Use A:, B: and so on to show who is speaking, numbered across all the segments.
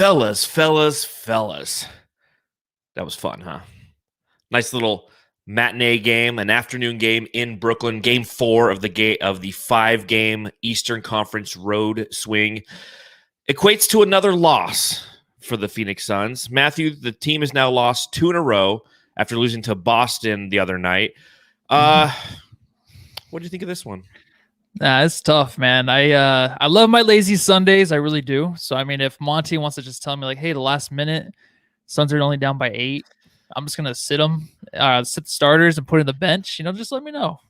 A: Fellas. That was fun, huh? Nice little matinee game, an afternoon game in Brooklyn. Game 4 of the 5-game Eastern Conference road swing equates to another loss for the Phoenix Suns. Matthew, the team has now lost 2 in a row after losing to Boston the other night. What do you think of this one?
B: It's tough, man. I love my lazy Sundays. I really do. So, I mean, if Monty wants to just tell me, like, hey, the last minute, Suns are only down by 8, I'm just going to sit the starters and put in the bench. Just let me know.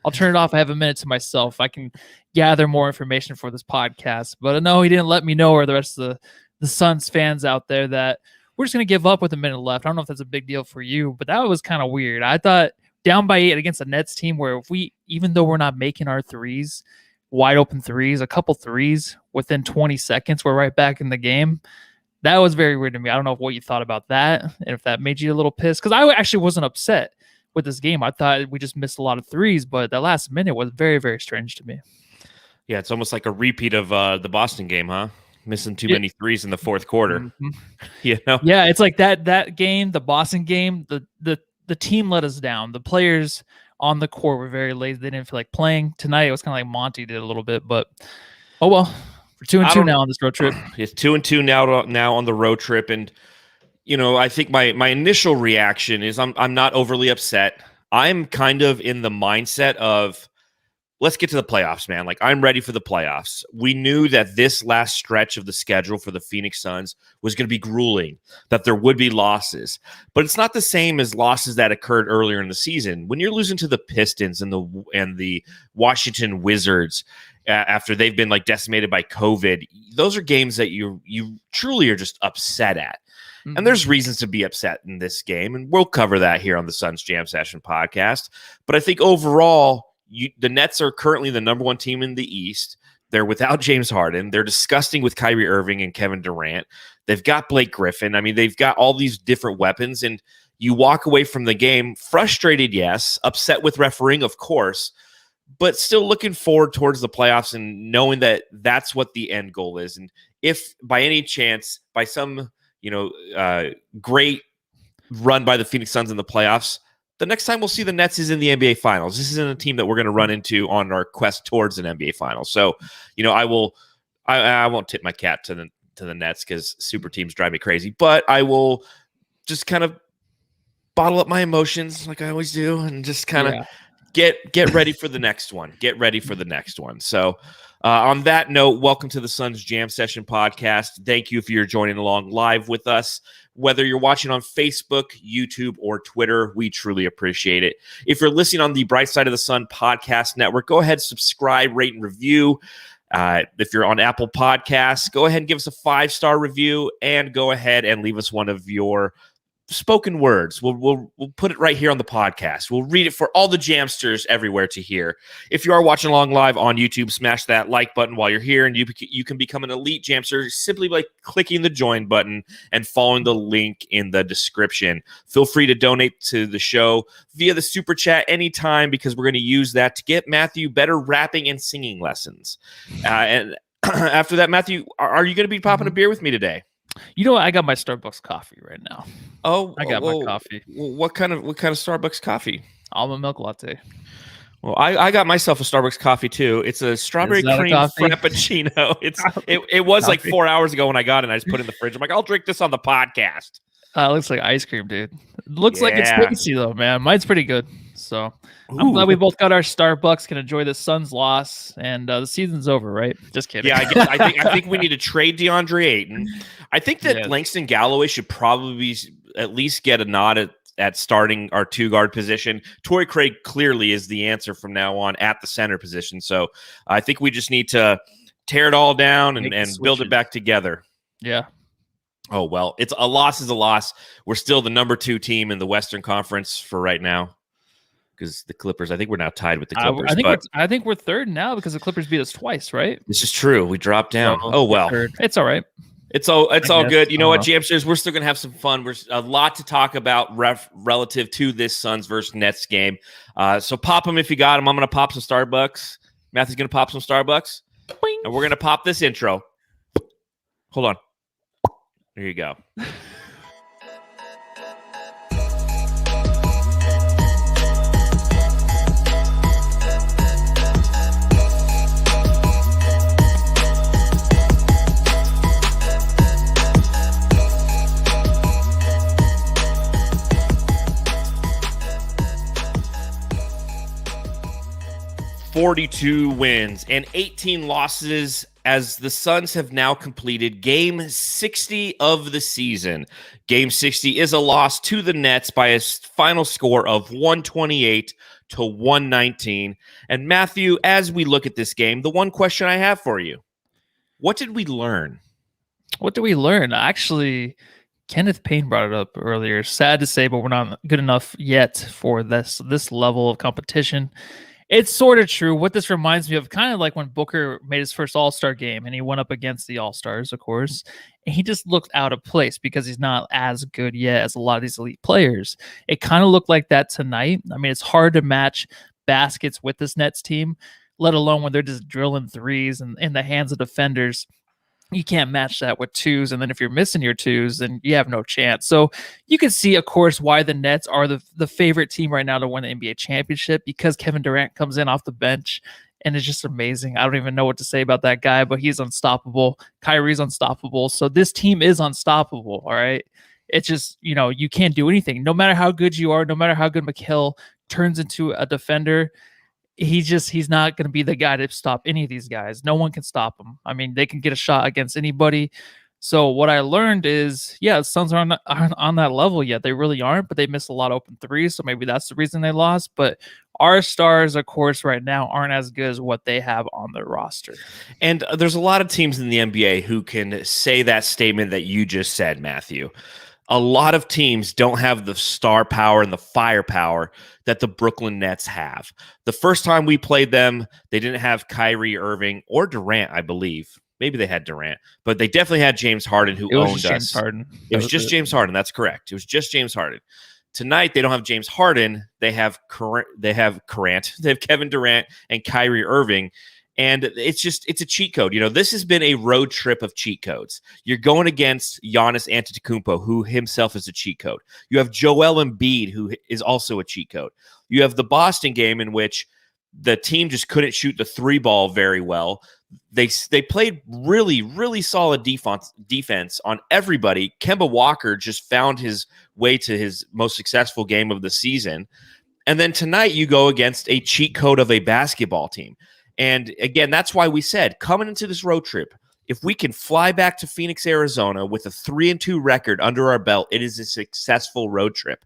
B: I'll turn it off. I have a minute to myself. I can gather more information for this podcast. But no, he didn't let me know, or the rest of the Suns fans out there, that we're just going to give up with a minute left. I don't know if that's a big deal for you, but that was kind of weird. I thought down by 8 against the Nets team, where even though we're not making our threes, wide open threes, a couple threes within 20 seconds, we're right back in the game. That was very weird to me. I don't know what you thought about that, and if that made you a little pissed, because I actually wasn't upset with this game. I thought we just missed a lot of threes, but that last minute was very, very strange to me.
A: Yeah, it's almost like a repeat of the Boston game, huh? Missing too many threes in the fourth quarter.
B: Mm-hmm. Yeah, it's like that game, the Boston game, the team let us down. The players on the court were very lazy. They didn't feel like playing. Tonight, it was kind of like Monty did a little bit, but oh well. We're 2-2 now on this road trip.
A: It's 2-2 now on the road trip, and I think my initial reaction is I'm not overly upset. I'm kind of in the mindset of, let's get to the playoffs, man. Like, I'm ready for the playoffs. We knew that this last stretch of the schedule for the Phoenix Suns was going to be grueling, that there would be losses. But it's not the same as losses that occurred earlier in the season. When you're losing to the Pistons and the Washington Wizards after they've been like decimated by COVID, those are games that you truly are just upset at. Mm-hmm. And there's reasons to be upset in this game, and we'll cover that here on the Suns Jam Session podcast. But I think overall, the Nets are currently the number 1 team in the East. They're without James Harden. They're disgusting with Kyrie Irving and Kevin Durant. They've got Blake Griffin. I mean, they've got all these different weapons, and you walk away from the game frustrated, yes, upset with refereeing, of course, but still looking forward towards the playoffs and knowing that that's what the end goal is. And if by any chance, by some great run by the Phoenix Suns in the playoffs, the next time we'll see the Nets is in the NBA Finals. This isn't a team that we're going to run into on our quest towards an NBA Finals. So, I won't tip my cap to the Nets because super teams drive me crazy. But I will just kind of bottle up my emotions like I always do, and just kind of get ready for the next one. Get ready for the next one. So, on that note, welcome to the Suns Jam Session podcast. Thank you for joining along live with us. Whether you're watching on Facebook, YouTube, or Twitter, we truly appreciate it. If you're listening on the Bright Side of the Sun podcast network, go ahead, subscribe, rate, and review. If you're on Apple Podcasts, go ahead and give us a 5-star review, and go ahead and leave us one of your spoken words. We'll put it right here on the podcast. We'll read it for all the Jamsters everywhere to hear. If you are watching along live on YouTube, smash that like button while you're here, and you can become an elite Jamster simply by clicking the join button and following the link in the description. Feel free to donate to the show via the super chat anytime, because we're going to use that to get Matthew better rapping and singing lessons. And after that, Matthew, are you going to be popping a beer with me today?
B: You know what? I got my Starbucks coffee right now.
A: Oh,
B: I got my coffee.
A: What kind of Starbucks coffee?
B: Almond milk latte.
A: Well, I got myself a Starbucks coffee too. It's a strawberry cream frappuccino. It was like 4 hours ago when I got it, and I just put it in the fridge. I'm like, I'll drink this on the podcast.
B: It looks like ice cream, dude. It looks like it's tasty though, man. Mine's pretty good. So I'm glad we both got our Starbucks, can enjoy the Suns' loss, and the season's over, right? Just kidding.
A: Yeah, I think we need to trade DeAndre Ayton. I think that Langston Galloway should probably at least get a nod at starting our 2-guard position. Torrey Craig clearly is the answer from now on at the center position. So I think we just need to tear it all down and build it back together.
B: Yeah.
A: Oh, well, it's a loss is a loss. We're still the number 2 team in the Western Conference for right now. Because the Clippers, I think we're now tied with the Clippers.
B: I think we're third now because the Clippers beat us twice, right?
A: This is true. We dropped down. Oh well,
B: it's all right.
A: It's all good. You know what, Jamsters? We're still gonna have some fun. We're a lot to talk about relative to this Suns versus Nets game. So pop them if you got them. I'm gonna pop some Starbucks. Matthew's gonna pop some Starbucks, and we're gonna pop this intro. Hold on. There you go. 42 wins and 18 losses as the Suns have now completed Game 60 of the season. Game 60 is a loss to the Nets by a final score of 128 to 119. And Matthew, as we look at this game, the one question I have for you, what did we learn?
B: What did we learn? Actually, Kenneth Payne brought it up earlier. Sad to say, but we're not good enough yet for this level of competition. It's sort of true. What this reminds me of, kind of like when Booker made his first All-Star game and he went up against the All-Stars, of course, and he just looked out of place because he's not as good yet as a lot of these elite players. It kind of looked like that tonight. I mean, it's hard to match baskets with this Nets team, let alone when they're just drilling threes and in the hands of defenders. You can't match that with twos. And then if you're missing your twos, then you have no chance. So you can see, of course, why the Nets are the favorite team right now to win the NBA championship, because Kevin Durant comes in off the bench and it's just amazing. I don't even know what to say about that guy, but he's unstoppable. Kyrie's unstoppable. So this team is unstoppable. All right. It's just, you can't do anything. No matter how good you are, no matter how good McHale turns into a defender, he's not going to be the guy to stop any of these guys. No one can stop him. I mean, they can get a shot against anybody. So what I learned is, the Suns aren't on that level yet. They really aren't, but they missed a lot of open threes. So maybe that's the reason they lost. But our stars, of course, right now aren't as good as what they have on their roster.
A: And there's a lot of teams in the NBA who can say that statement that you just said, Matthew. A lot of teams don't have the star power and the firepower that the Brooklyn Nets have. The first time we played them, they didn't have Kyrie Irving or Durant, I believe. Maybe they had Durant, but they definitely had James Harden, who owned us.
B: James Harden.
A: It was just James Harden. That's correct. It was just James Harden. Tonight, they don't have James Harden. They have Kevin Durant and Kyrie Irving. And it's a cheat code. This has been a road trip of cheat codes. You're going against Giannis Antetokounmpo, who himself is a cheat code. You have Joel Embiid, who is also a cheat code. You have the Boston game in which the team just couldn't shoot the three ball very well. They played really, really solid defense on everybody. Kemba Walker just found his way to his most successful game of the season. And then tonight you go against a cheat code of a basketball team. And again, that's why we said, coming into this road trip, if we can fly back to Phoenix, Arizona with a 3-2 record under our belt, it is a successful road trip.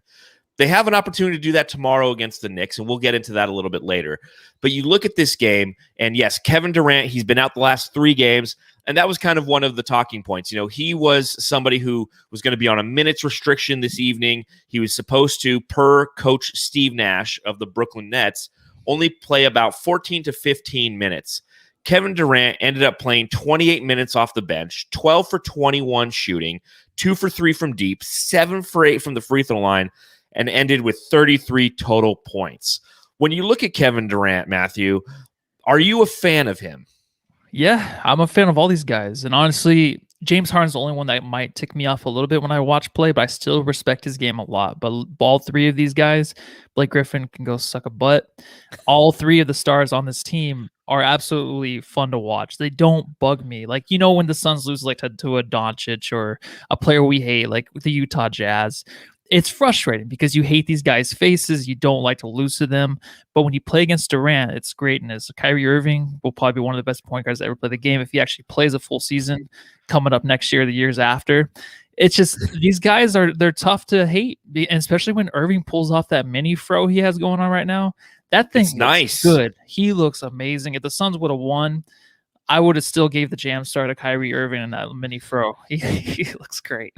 A: They have an opportunity to do that tomorrow against the Knicks, and we'll get into that a little bit later. But you look at this game, and yes, Kevin Durant, he's been out the last 3 games, and that was kind of one of the talking points. He was somebody who was going to be on a minutes restriction this evening. He was supposed to, per Coach Steve Nash of the Brooklyn Nets, only play about 14 to 15 minutes. Kevin Durant ended up playing 28 minutes off the bench, 12 for 21 shooting, 2 for 3 from deep, 7 for 8 from the free throw line, and ended with 33 total points. When you look at Kevin Durant, Matthew, are you a fan of him?
B: Yeah, I'm a fan of all these guys. And honestly, James Harden's the only one that might tick me off a little bit when I watch play, but I still respect his game a lot. But all 3 of these guys, Blake Griffin can go suck a butt. All 3 of the stars on this team are absolutely fun to watch. They don't bug me. Like, when the Suns lose like to a Doncic or a player we hate, like the Utah Jazz, it's frustrating because you hate these guys' faces. You don't like to lose to them. But when you play against Durant, it's greatness. Kyrie Irving will probably be one of the best point guards to ever play the game if he actually plays a full season coming up next year, the years after. It's just, these guys they're tough to hate, and especially when Irving pulls off that mini fro he has going on right now. That thing's nice. Good. He looks amazing. If the Suns would have won, I would have still gave the jam star to Kyrie Irving in that mini fro. He looks great.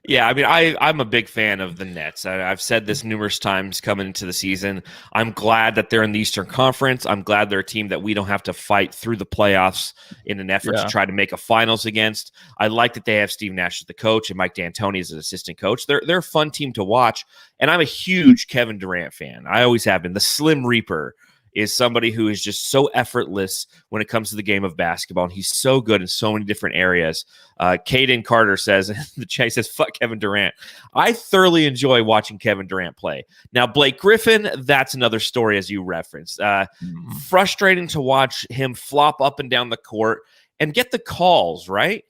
A: Yeah, I mean, I'm a big fan of the Nets. I've said this numerous times coming into the season. I'm glad that they're in the Eastern Conference. I'm glad they're a team that we don't have to fight through the playoffs in an effort to try to make a finals against. I like that they have Steve Nash as the coach and Mike D'Antoni as an assistant coach. They're a fun team to watch, and I'm a huge Kevin Durant fan. I always have been. The Slim Reaper is somebody who is just so effortless when it comes to the game of basketball. And he's so good in so many different areas. Caden Carter says, the chat says, fuck Kevin Durant. I thoroughly enjoy watching Kevin Durant play. Now, Blake Griffin, that's another story, as you referenced. Frustrating to watch him flop up and down the court and get the calls, right?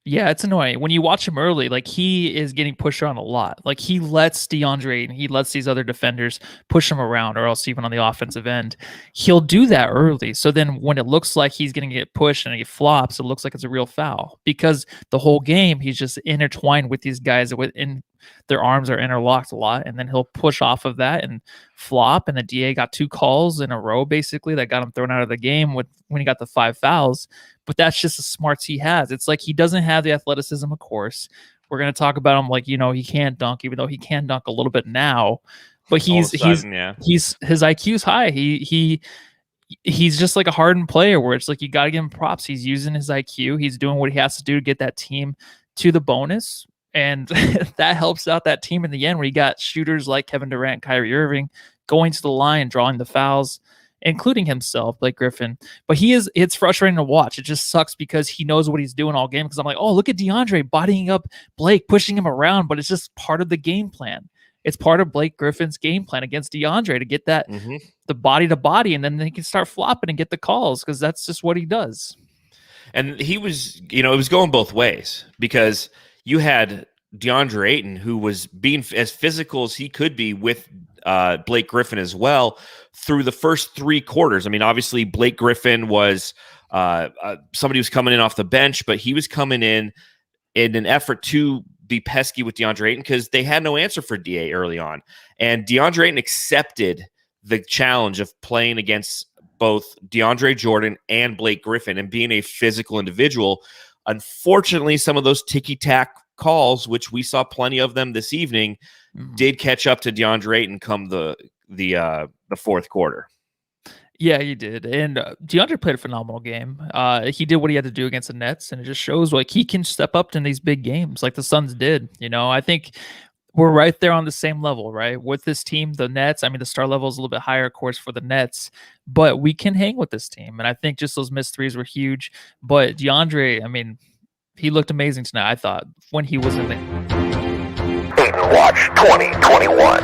B: Yeah, it's annoying. When you watch him early, like he is getting pushed around a lot. Like he lets Deandre and he lets these other defenders push him around, or else even on the offensive end, he'll do that early. So then when it looks like he's going to get pushed and he flops, it looks like it's a real foul, because the whole game he's just intertwined with these guys within their arms are interlocked a lot, and then he'll push off of that and flop. And the DA got 2 calls in a row basically that got him thrown out of the game when he got the 5 fouls. But that's just the smarts he has. It's like he doesn't have the athleticism, of course. We're going to talk about him like, he can't dunk, even though he can dunk a little bit now. But his IQ's high. He's just like a hardened player where it's like you got to give him props. He's using his IQ. He's doing what he has to do to get that team to the bonus. And that helps out that team in the end, where you got shooters like Kevin Durant, Kyrie Irving going to the line, drawing the fouls, including himself, Blake Griffin. But it's frustrating to watch. It just sucks because he knows what he's doing all game. Because I'm like, oh, look at Deandre bodying up Blake, pushing him around. But it's just part of the game plan. It's part of Blake Griffin's game plan against Deandre to get that the body to body, and then they can start flopping and get the calls, because that's just what he does.
A: And he was, it was going both ways, because you had Deandre Ayton, who was being as physical as he could be with Blake Griffin as well through the first 3 quarters. I mean, obviously Blake Griffin was somebody who's coming in off the bench, but he was coming in an effort to be pesky with Deandre Ayton, because they had no answer for DA early on. And Deandre Ayton accepted the challenge of playing against both DeAndre Jordan and Blake Griffin and being a physical individual. Unfortunately, some of those ticky-tack calls, which we saw plenty of them this evening, did catch up to DeAndre Ayton come the fourth quarter.
B: Yeah, he did. And DeAndre played a phenomenal game. He did what he had to do against the Nets, and it just shows like he can step up in these big games like the Suns did. I think we're right there on the same level, right? With this team, the Nets, I mean, the star level is a little bit higher, of course, for the Nets, but we can hang with this team. And I think just those missed threes were huge. But DeAndre, I mean, he looked amazing tonight, I thought, when he was in the
C: Ayton Watch 2021.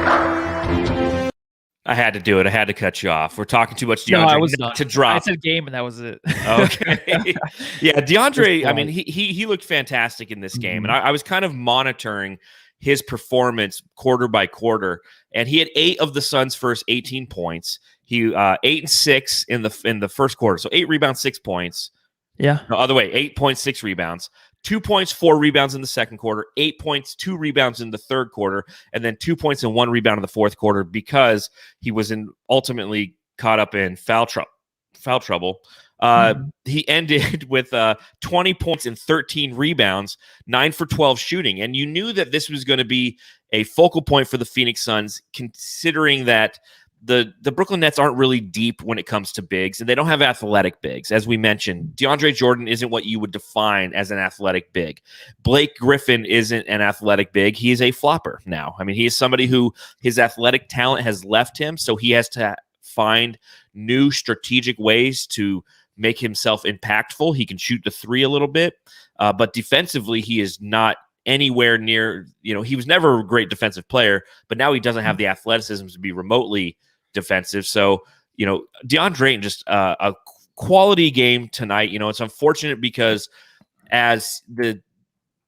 A: I had to do it. I had to cut you off. We're talking too much DeAndre.
B: No, I was done.
A: To drop.
B: I said game, and that was it.
A: Okay. Yeah, DeAndre, I mean, he looked fantastic in this game. And I was kind of monitoring his performance quarter by quarter. And he had 8 of the Suns' first 18 points. He 8 and 6 in the first quarter. So 8 rebounds, 6 points.
B: Yeah.
A: No, other way, 8.6 rebounds. 2 points, 4 rebounds in the second quarter, 8 points, 2 rebounds in the third quarter, and then 2 points and 1 rebound in the fourth quarter, because he was ultimately caught up in foul trouble. He ended with 20 points and 13 rebounds, 9 for 12 shooting. And you knew that this was going to be a focal point for the Phoenix Suns, considering that the Brooklyn Nets aren't really deep when it comes to bigs, and they don't have athletic bigs. As we mentioned, DeAndre Jordan isn't what you would define as an athletic big. Blake Griffin isn't an athletic big. He is a flopper now. I mean, he is somebody who his athletic talent has left him, so he has to find new strategic ways to make himself impactful. He can shoot the 3 a little bit, but defensively, he is not anywhere near, he was never a great defensive player, but now he doesn't have the athleticism to be remotely defensive. So, DeAndre Ayton, just a quality game tonight. It's unfortunate because as the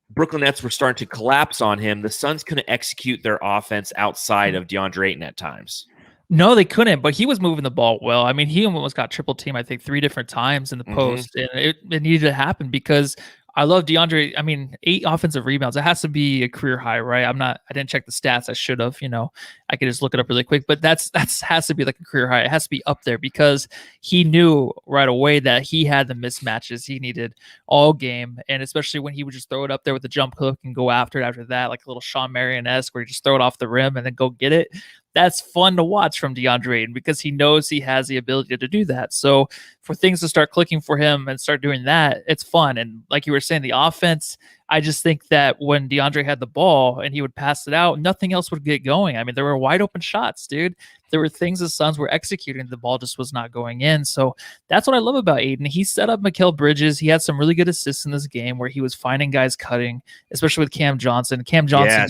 A: Brooklyn Nets were starting to collapse on him, the Suns couldn't execute their offense outside of DeAndre Ayton at times.
B: No, they couldn't, but he was moving the ball well. I mean, he almost got triple team, I think, 3 different times in the post, and it needed to happen because I love DeAndre. I mean, 8 offensive rebounds. It has to be a career high, right? I didn't check the stats. I should have, I could just look it up really quick, but that's has to be like a career high. It has to be up there because he knew right away that he had the mismatches he needed all game. And especially when he would just throw it up there with the jump hook and go after it after that, like a little Sean Marion-esque where you just throw it off the rim and then go get it. that's fun to watch from DeAndre Ayton because he knows he has the ability to do that. So for things to start clicking for him and start doing that, it's fun. And like you were saying, the offense, I just think that when DeAndre had the ball and he would pass it out, nothing else would get going. I mean, there were wide open shots, dude. There were things the Suns were executing. The ball just was not going in. So that's what I love about Ayton. He set up Mikal Bridges. He had some really good assists in this game where he was finding guys cutting, especially with Cam Johnson. Cam Johnson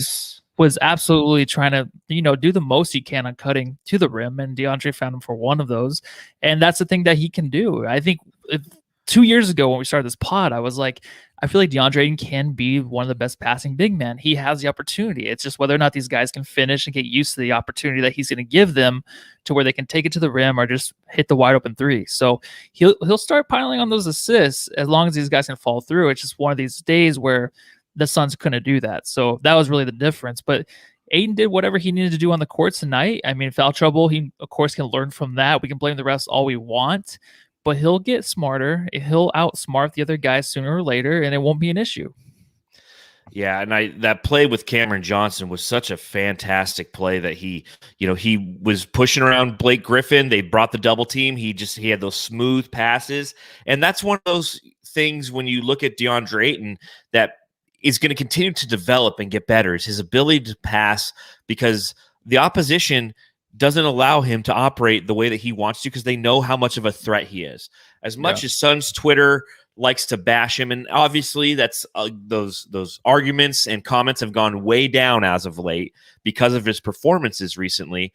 B: was absolutely trying to, do the most he can on cutting to the rim, and DeAndre found him for one of those. And that's the thing that he can do. I think 2 years ago when we started this pod, I was like, I feel like DeAndre Ayton can be one of the best passing big men. He has the opportunity. It's just whether or not these guys can finish and get used to the opportunity that he's going to give them to where they can take it to the rim or just hit the wide open three. So he'll start piling on those assists as long as these guys can fall through. It's just one of these days where the Suns couldn't do that. So that was really the difference. But Ayton did whatever he needed to do on the court tonight. I mean, foul trouble, he, of course, can learn from that. We can blame the refs all we want, but he'll get smarter. He'll outsmart the other guys sooner or later, and it won't be an issue.
A: Yeah, and that play with Cameron Johnson was such a fantastic play that he was pushing around Blake Griffin. They brought the double team. He had those smooth passes, and that's one of those things when you look at DeAndre Ayton that is going to continue to develop and get better is his ability to pass, because the opposition doesn't allow him to operate the way that he wants to because they know how much of a threat he is. As much as Suns Twitter likes to bash him, and obviously that's those arguments and comments have gone way down as of late because of his performances recently.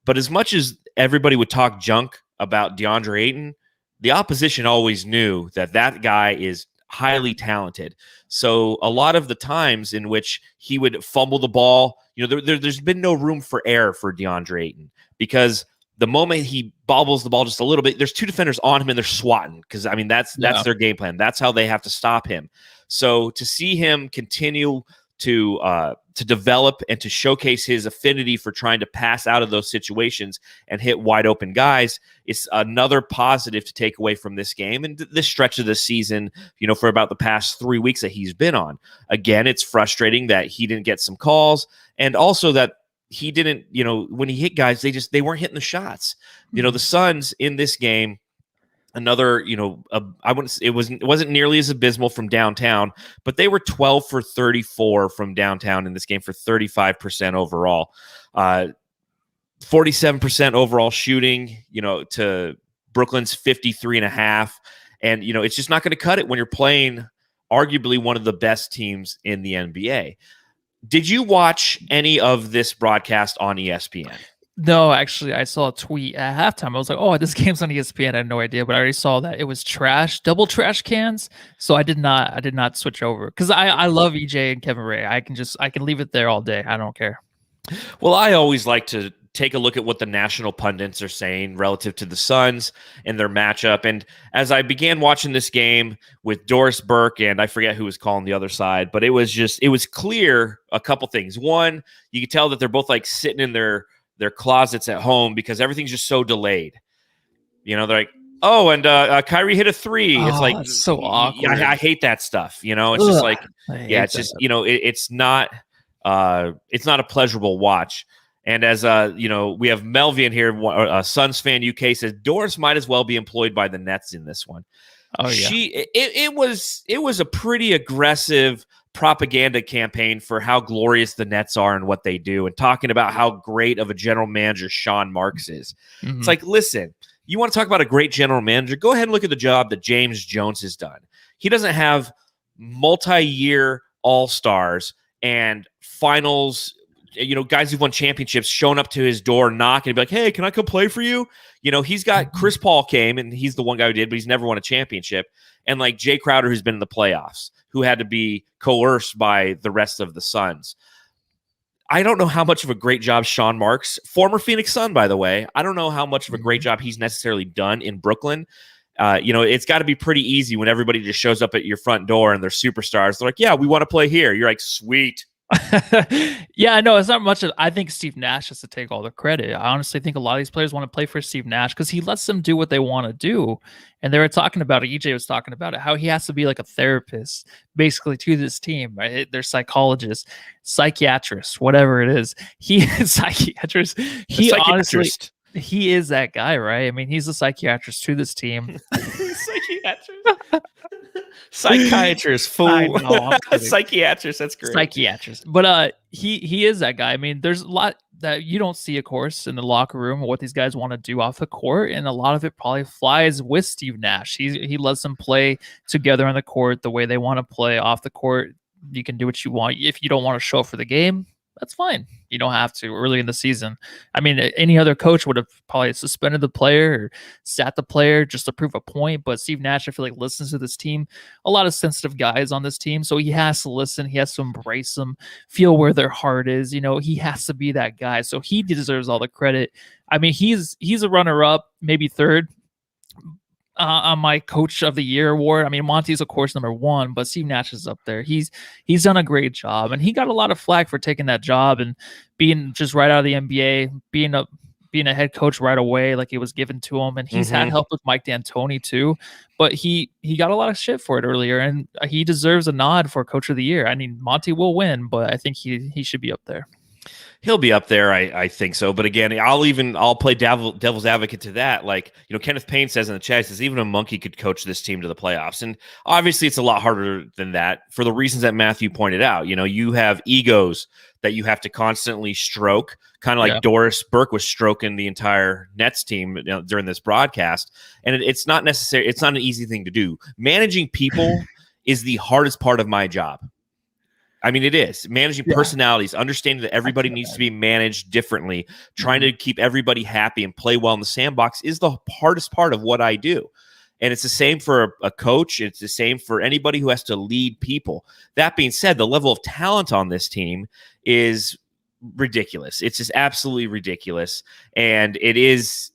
A: But as much as everybody would talk junk about DeAndre Ayton, the opposition always knew that guy is highly talented. So a lot of the times in which he would fumble the ball, there's been no room for error for DeAndre Ayton, because the moment he bobbles the ball just a little bit, there's two defenders on him and they're swatting, because I mean that's their game plan. That's how they have to stop him. So to see him continue to develop and to showcase his affinity for trying to pass out of those situations and hit wide open guys is another positive to take away from this game and this stretch of the season, for about the past 3 weeks that he's been on. Again, it's frustrating that he didn't get some calls, and also that he didn't, when he hit guys, they weren't hitting the shots. The Suns in this game, another, it wasn't nearly as abysmal from downtown, but they were 12 for 34 from downtown in this game for 35% overall, 47% overall shooting, to Brooklyn's 53.5. And, it's just not going to cut it when you're playing arguably one of the best teams in the NBA. Did you watch any of this broadcast on ESPN?
B: No, actually, I saw a tweet at halftime. I was like, oh, this game's on ESPN. I had no idea, but I already saw that it was double trash cans. So I did not switch over, because I love EJ and Kevin Ray. I can leave it there all day. I don't care.
A: Well, I always like to take a look at what the national pundits are saying relative to the Suns and their matchup. And as I began watching this game with Doris Burke, and I forget who was calling the other side, but it was clear a couple things. One, you could tell that they're both like sitting in their closets at home because everything's just so delayed. They're like, oh, and Kyrie hit a three. It's like,
B: it's so awkward.
A: I hate that stuff. It's just like, it's just, it's not a pleasurable watch. And as we have Melvian here, a Suns fan UK, says Doris might as well be employed by the Nets in this one.
B: Oh yeah,
A: it was a pretty aggressive propaganda campaign for how glorious the Nets are and what they do, and talking about how great of a general manager Sean Marks is. Mm-hmm. It's like, listen, you want to talk about a great general manager? Go ahead and look at the job that James Jones has done. He doesn't have multi-year all-stars and finals, guys who've won championships showing up to his door, knocking and be like, hey, can I come play for you? He's got Chris Paul came, and he's the one guy who did, but he's never won a championship. And like Jay Crowder, who's been in the playoffs, who had to be coerced by the rest of the Suns. I don't know how much of a great job Sean Marks, former Phoenix Sun, by the way, I don't know how much of a great job he's necessarily done in Brooklyn. It's got to be pretty easy when everybody just shows up at your front door and they're superstars. They're like, yeah, we want to play here. You're like, sweet.
B: Yeah, no, it's not much. I think Steve Nash has to take all the credit. I honestly think a lot of these players want to play for Steve Nash because he lets them do what they want to do. And they were talking about it. EJ was talking about it, how he has to be like a therapist basically to this team, right? They're psychologists, psychiatrists, whatever it is. He is psychiatrist. He honestly, he is that guy, right? I mean, he's a psychiatrist to this team.
A: Psychiatrist, fool.
B: Know,
A: Psychiatrist, that's great.
B: Psychiatrist. But he is that guy. I mean, there's a lot that you don't see, of course, in the locker room, what these guys want to do off the court, and a lot of it probably flies with Steve Nash. He lets them play together on the court the way they want to play off the court. You can do what you want. If you don't want to show up for the game, that's fine. You don't have to early in the season. I mean, any other coach would have probably suspended the player or sat the player just to prove a point. But Steve Nash, I feel like, listens to this team. A lot of sensitive guys on this team. So he has to listen. He has to embrace them, feel where their heart is. You know, he has to be that guy. So he deserves all the credit. I mean, he's a runner-up, maybe third. On my coach of the year award. I mean, Monty's of course number one, but Steve Nash is up there. He's done a great job, and he got a lot of flack for taking that job and being just right out of the NBA, being a head coach right away, like it was given to him. And he's had help with Mike D'Antoni too, but he got a lot of shit for it earlier, and he deserves a nod for coach of the year. I mean, Monty will win, but I think he should be up there.
A: He'll be up there, I think so. But again, I'll play devil's advocate to that. Like, you know, Kenneth Payne says in the chat, says even a monkey could coach this team to the playoffs. And obviously it's a lot harder than that for the reasons that Matthew pointed out. You know, you have egos that you have to constantly stroke, kind of like Doris Burke was stroking the entire Nets team, you know, during this broadcast. And it's not necessary. It's not an easy thing to do. Managing people is the hardest part of my job. I mean, it is managing personalities, understanding that everybody needs to be managed differently, trying to keep everybody happy and play well in the sandbox is the hardest part of what I do. And it's the same for a coach. It's the same for anybody who has to lead people. That being said, the level of talent on this team is ridiculous. It's just absolutely ridiculous. And it is,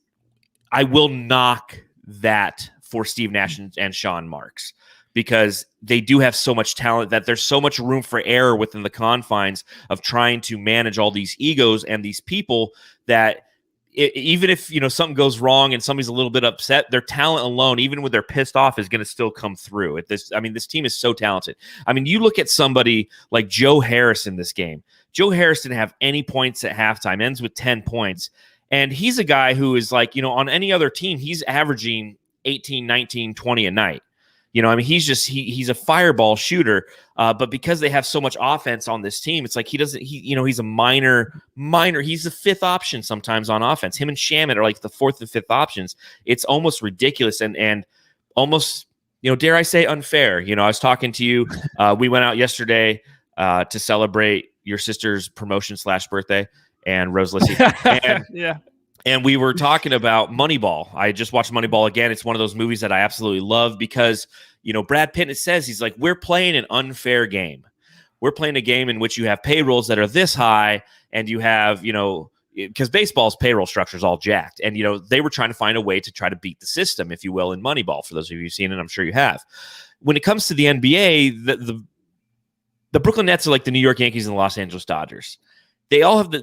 A: I will knock that for Steve Nash and Sean Marks, because they do have so much talent that there's so much room for error within the confines of trying to manage all these egos and these people that even if, you know, something goes wrong and somebody's a little bit upset, their talent alone, even when they're pissed off, is going to still come through. This team is so talented. I mean, you look at somebody like Joe Harris in this game. Joe Harris didn't have any points at halftime, ends with 10 points. And he's a guy who is like, you know, on any other team, he's averaging 18, 19, 20 a night. You know, I mean, he's a fireball shooter, but because they have so much offense on this team, it's like he's a minor. He's the fifth option sometimes on offense. Him and Shamet are like the fourth and fifth options. It's almost ridiculous and almost, you know, dare I say, unfair. You know, I was talking to you. We went out yesterday to celebrate your sister's promotion / birthday, and Rose Lissy. And
B: yeah.
A: And we were talking about Moneyball. I just watched Moneyball again. It's one of those movies that I absolutely love because, you know, Brad Pitt says, he's like, we're playing an unfair game. We're playing a game in which you have payrolls that are this high, and you have, you know, because baseball's payroll structure is all jacked. And, you know, they were trying to find a way to try to beat the system, if you will, in Moneyball, for those of you who've seen it. I'm sure you have. When it comes to the NBA, the Brooklyn Nets are like the New York Yankees and the Los Angeles Dodgers. They all have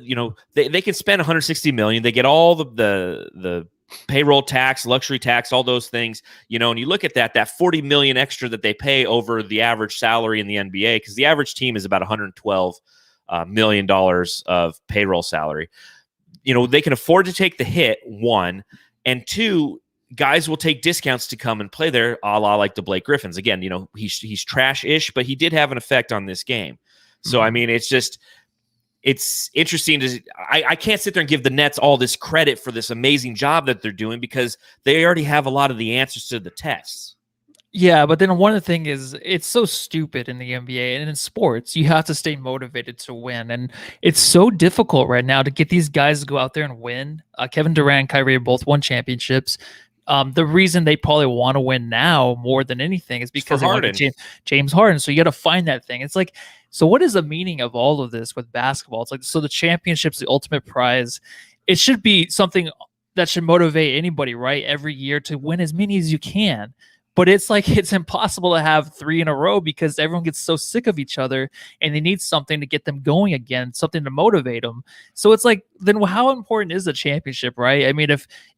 A: they can spend $160 million. They get all the payroll tax, luxury tax, all those things, you know, and you look at that $40 million extra that they pay over the average salary in the NBA, because the average team is about $112 million of payroll salary. You know, they can afford to take the hit, one, and two, guys will take discounts to come and play there, a la like the Blake Griffins. Again, you know, he's trash-ish, but he did have an effect on this game. So, I mean, it's interesting to I can't sit there and give the Nets all this credit for this amazing job that they're doing, because they already have a lot of the answers to the tests.
B: Yeah, but then one of the things is it's so stupid in the NBA and in sports. You have to stay motivated to win. And it's so difficult right now to get these guys to go out there and win. Kevin Durant and Kyrie both won championships. The reason they probably want to win now more than anything is because they want to James Harden. So you got to find that thing. It's like, so what is the meaning of all of this with basketball? It's like, so the championship's the ultimate prize. It should be something that should motivate anybody, right? Every year to win as many as you can. But it's like it's impossible to have 3 in a row because everyone gets so sick of each other and they need something to get them going again, something to motivate them. So it's like, then how important is the championship, right? I mean,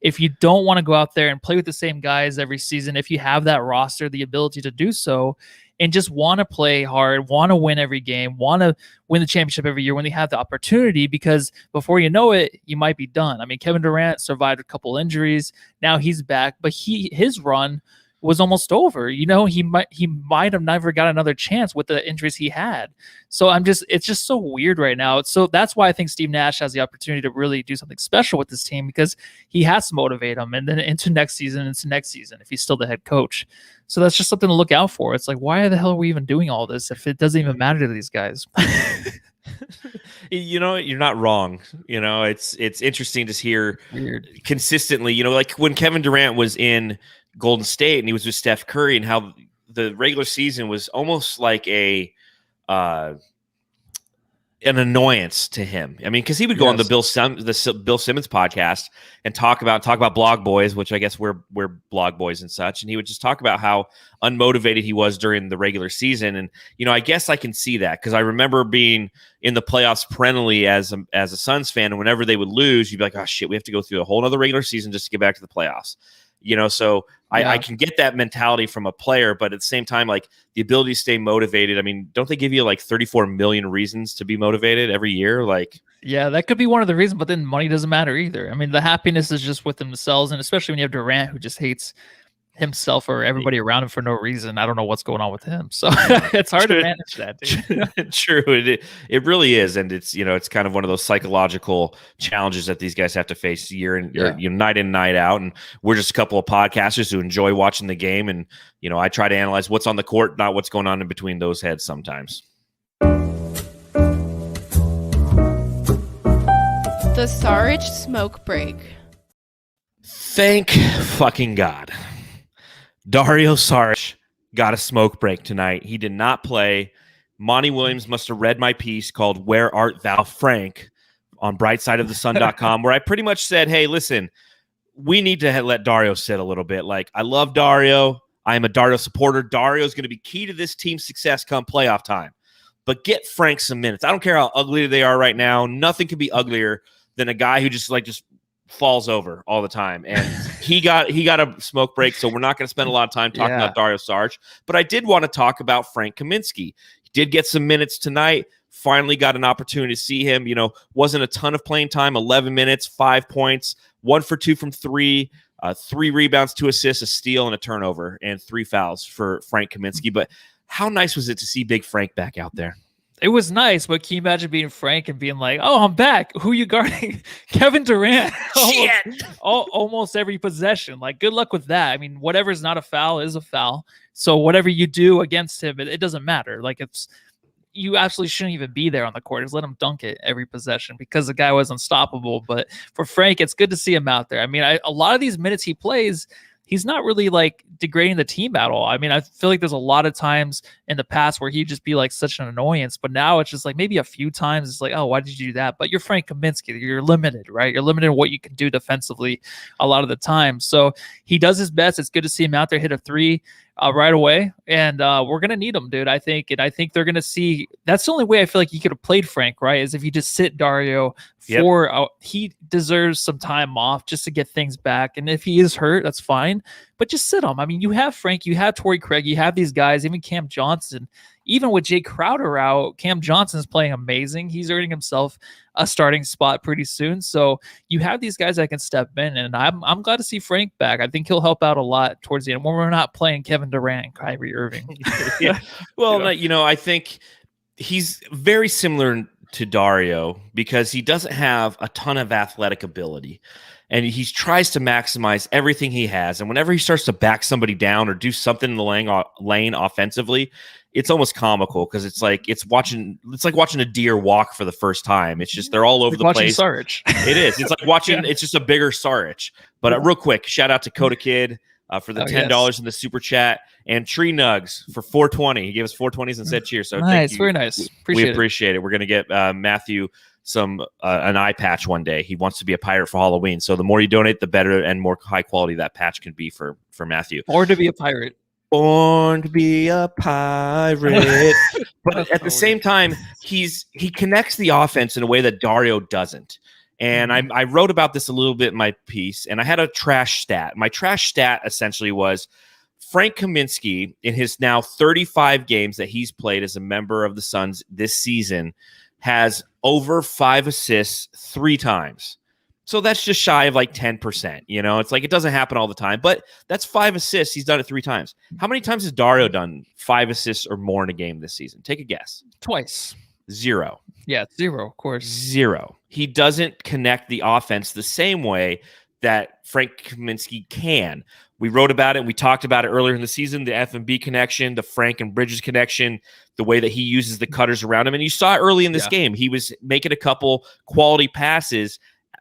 B: if you don't want to go out there and play with the same guys every season, if you have that roster, the ability to do so, and just want to play hard, want to win every game, want to win the championship every year when they have the opportunity, because before you know it, you might be done. I mean, Kevin Durant survived a couple injuries. Now he's back, but his run was almost over. You know, he might have never got another chance with the injuries he had. So it's just so weird right now. So that's why I think Steve Nash has the opportunity to really do something special with this team, because he has to motivate them and then into next season if he's still the head coach. So that's just something to look out for. It's like, why the hell are we even doing all this if it doesn't even matter to these guys?
A: You know, you're not wrong. You know, it's interesting to hear
B: Weird.
A: consistently, you know, like when Kevin Durant was in Golden State and he was with Steph Curry, and how the regular season was almost like an annoyance to him. I mean, because he would go on the Bill Simmons podcast and talk about Blog Boys, which I guess we're Blog Boys and such, and he would just talk about how unmotivated he was during the regular season. And you know, I guess I can see that, because I remember being in the playoffs perennially as a Suns fan, and whenever they would lose, you'd be like, oh shit, we have to go through a whole other regular season just to get back to the playoffs. You know, so I can get that mentality from a player, but at the same time, like the ability to stay motivated. I mean, don't they give you like 34 million reasons to be motivated every year? Like,
B: yeah, that could be one of the reasons, but then money doesn't matter either. I mean, the happiness is just with themselves, and especially when you have Durant, who just hates himself or everybody around him for no reason. I don't know what's going on with him. So it's hard to manage that, dude.
A: True. It really is. And it's, you know, it's kind of one of those psychological challenges that these guys have to face night in, night out. And we're just a couple of podcasters who enjoy watching the game. And, you know, I try to analyze what's on the court, not what's going on in between those heads sometimes.
D: The Sarge smoke break.
A: Thank fucking God. Dario Saric got a smoke break tonight. He did not play. Monty Williams must have read my piece called Where Art Thou, Frank on brightsideofthesun.com, where I pretty much said, hey, listen, we need to let Dario sit a little bit. Like, I love Dario. I am a Dario supporter. Dario is going to be key to this team's success come playoff time. But get Frank some minutes. I don't care how ugly they are right now. Nothing can be uglier than a guy who just falls over all the time. And he got a smoke break, so we're not going to spend a lot of time talking about Dario Saric. But I did want to talk about Frank Kaminsky. He did get some minutes tonight, finally got an opportunity to see him. You know, wasn't a ton of playing time, 11 minutes, 5 points, 1 for 2 from 3, 3 rebounds, 2 assists, a steal, and a turnover, and 3 fouls for Frank Kaminsky. But how nice was it to see Big Frank back out there?
B: It was nice, but can you imagine being Frank and being like, oh, I'm back. Who you guarding? Kevin Durant. Almost every possession. Like, good luck with that. I mean, whatever is not a foul is a foul. So whatever you do against him, it doesn't matter. Like, you absolutely shouldn't even be there on the court. Just let him dunk it every possession, because the guy was unstoppable. But for Frank, it's good to see him out there. I mean, a lot of these minutes he plays, he's not really like degrading the team at all. I mean, I feel like there's a lot of times in the past where he'd just be like such an annoyance, but now it's just like maybe a few times it's like, oh, why did you do that? But you're Frank Kaminsky. You're limited, right? You're limited in what you can do defensively a lot of the time. So he does his best. It's good to see him out there hit a 3 right away. And we're going to need him, dude, I think. And I think they're going to see, that's the only way I feel like you could have played Frank, right? Is if you just sit Dario for, he deserves some time off just to get things back. And if he is hurt, that's fine. But just sit him. I mean, you have Frank, you have Torrey Craig, you have these guys, even Cam Johnson. Even with Jay Crowder out, Cam Johnson's playing amazing. He's earning himself a starting spot pretty soon. So you have these guys that can step in, and I'm glad to see Frank back. I think he'll help out a lot towards the end when we're not playing Kevin Durant and Kyrie Irving.
A: Well, you know, I think he's very similar to Dario because he doesn't have a ton of athletic ability. And he tries to maximize everything he has. And whenever he starts to back somebody down or do something in the lane offensively, it's almost comical because it's like watching a deer walk for the first time. It's just they're all over the place.
B: Saric.
A: It is. It's like watching. It's just a bigger Saric. But real quick, shout out to Coda Kid for the $10 in the super chat, and Tree Nugs for $4.20. He gave us $4.20s and said cheers. So
B: nice,
A: thank you.
B: Very nice.
A: We appreciate it. We're gonna get Matthew an eye patch one day. He wants to be a pirate for Halloween. So the more you donate, the better and more high quality that patch can be for Matthew.
B: Or to be a pirate.
A: born to be a pirate. But at the same time, he connects the offense in a way that Dario doesn't. And I wrote about this a little bit in my piece, and I had a trash stat. My trash stat essentially was Frank Kaminsky, in his now 35 games that he's played as a member of the Suns this season, has over 5 assists 3 times. So that's just shy of like 10%. It's like it doesn't happen all the time, but that's 5 assists. He's done it 3 times. How many times has Dario done 5 assists or more in a game this season? Take a guess.
B: Twice.
A: 0.
B: Yeah, 0, of course.
A: 0. He doesn't connect the offense the same way that Frank Kaminsky can. We wrote about it. We talked about it earlier in the season, the F&B connection, the Frank and Bridges connection, the way that he uses the cutters around him. And you saw it early in this game. He was making a couple quality passes,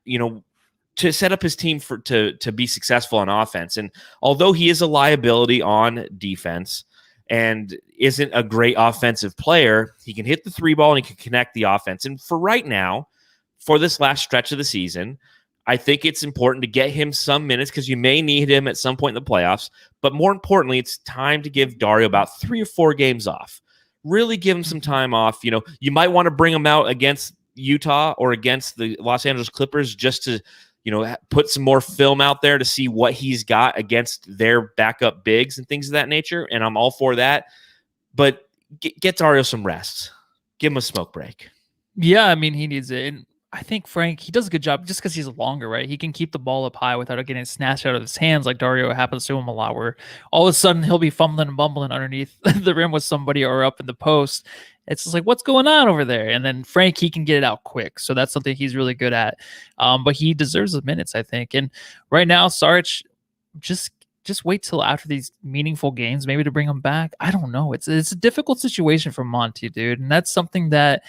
A: to set up his team to be successful on offense. And although he is a liability on defense and isn't a great offensive player, he can hit the 3 ball and he can connect the offense. And for right now, for this last stretch of the season, I think it's important to get him some minutes because you may need him at some point in the playoffs. But more importantly, it's time to give Dario about 3 or 4 games off. Really give him some time off. You might want to bring him out against Utah or against the Los Angeles Clippers just to, put some more film out there to see what he's got against their backup bigs and things of that nature. And I'm all for that. But get Dario some rest. Give him a smoke break.
B: Yeah, I mean, he needs it. And I think Frank, he does a good job just because he's longer, right? He can keep the ball up high without it getting snatched out of his hands like Dario happens to him a lot, where all of a sudden he'll be fumbling and bumbling underneath the rim with somebody or up in the post. It's just like, what's going on over there? And then Frank, he can get it out quick. So that's something he's really good at. But he deserves the minutes, I think. And right now, Sarge, just wait till after these meaningful games, maybe to bring him back. I don't know. It's a difficult situation for Monty, dude. And that's something that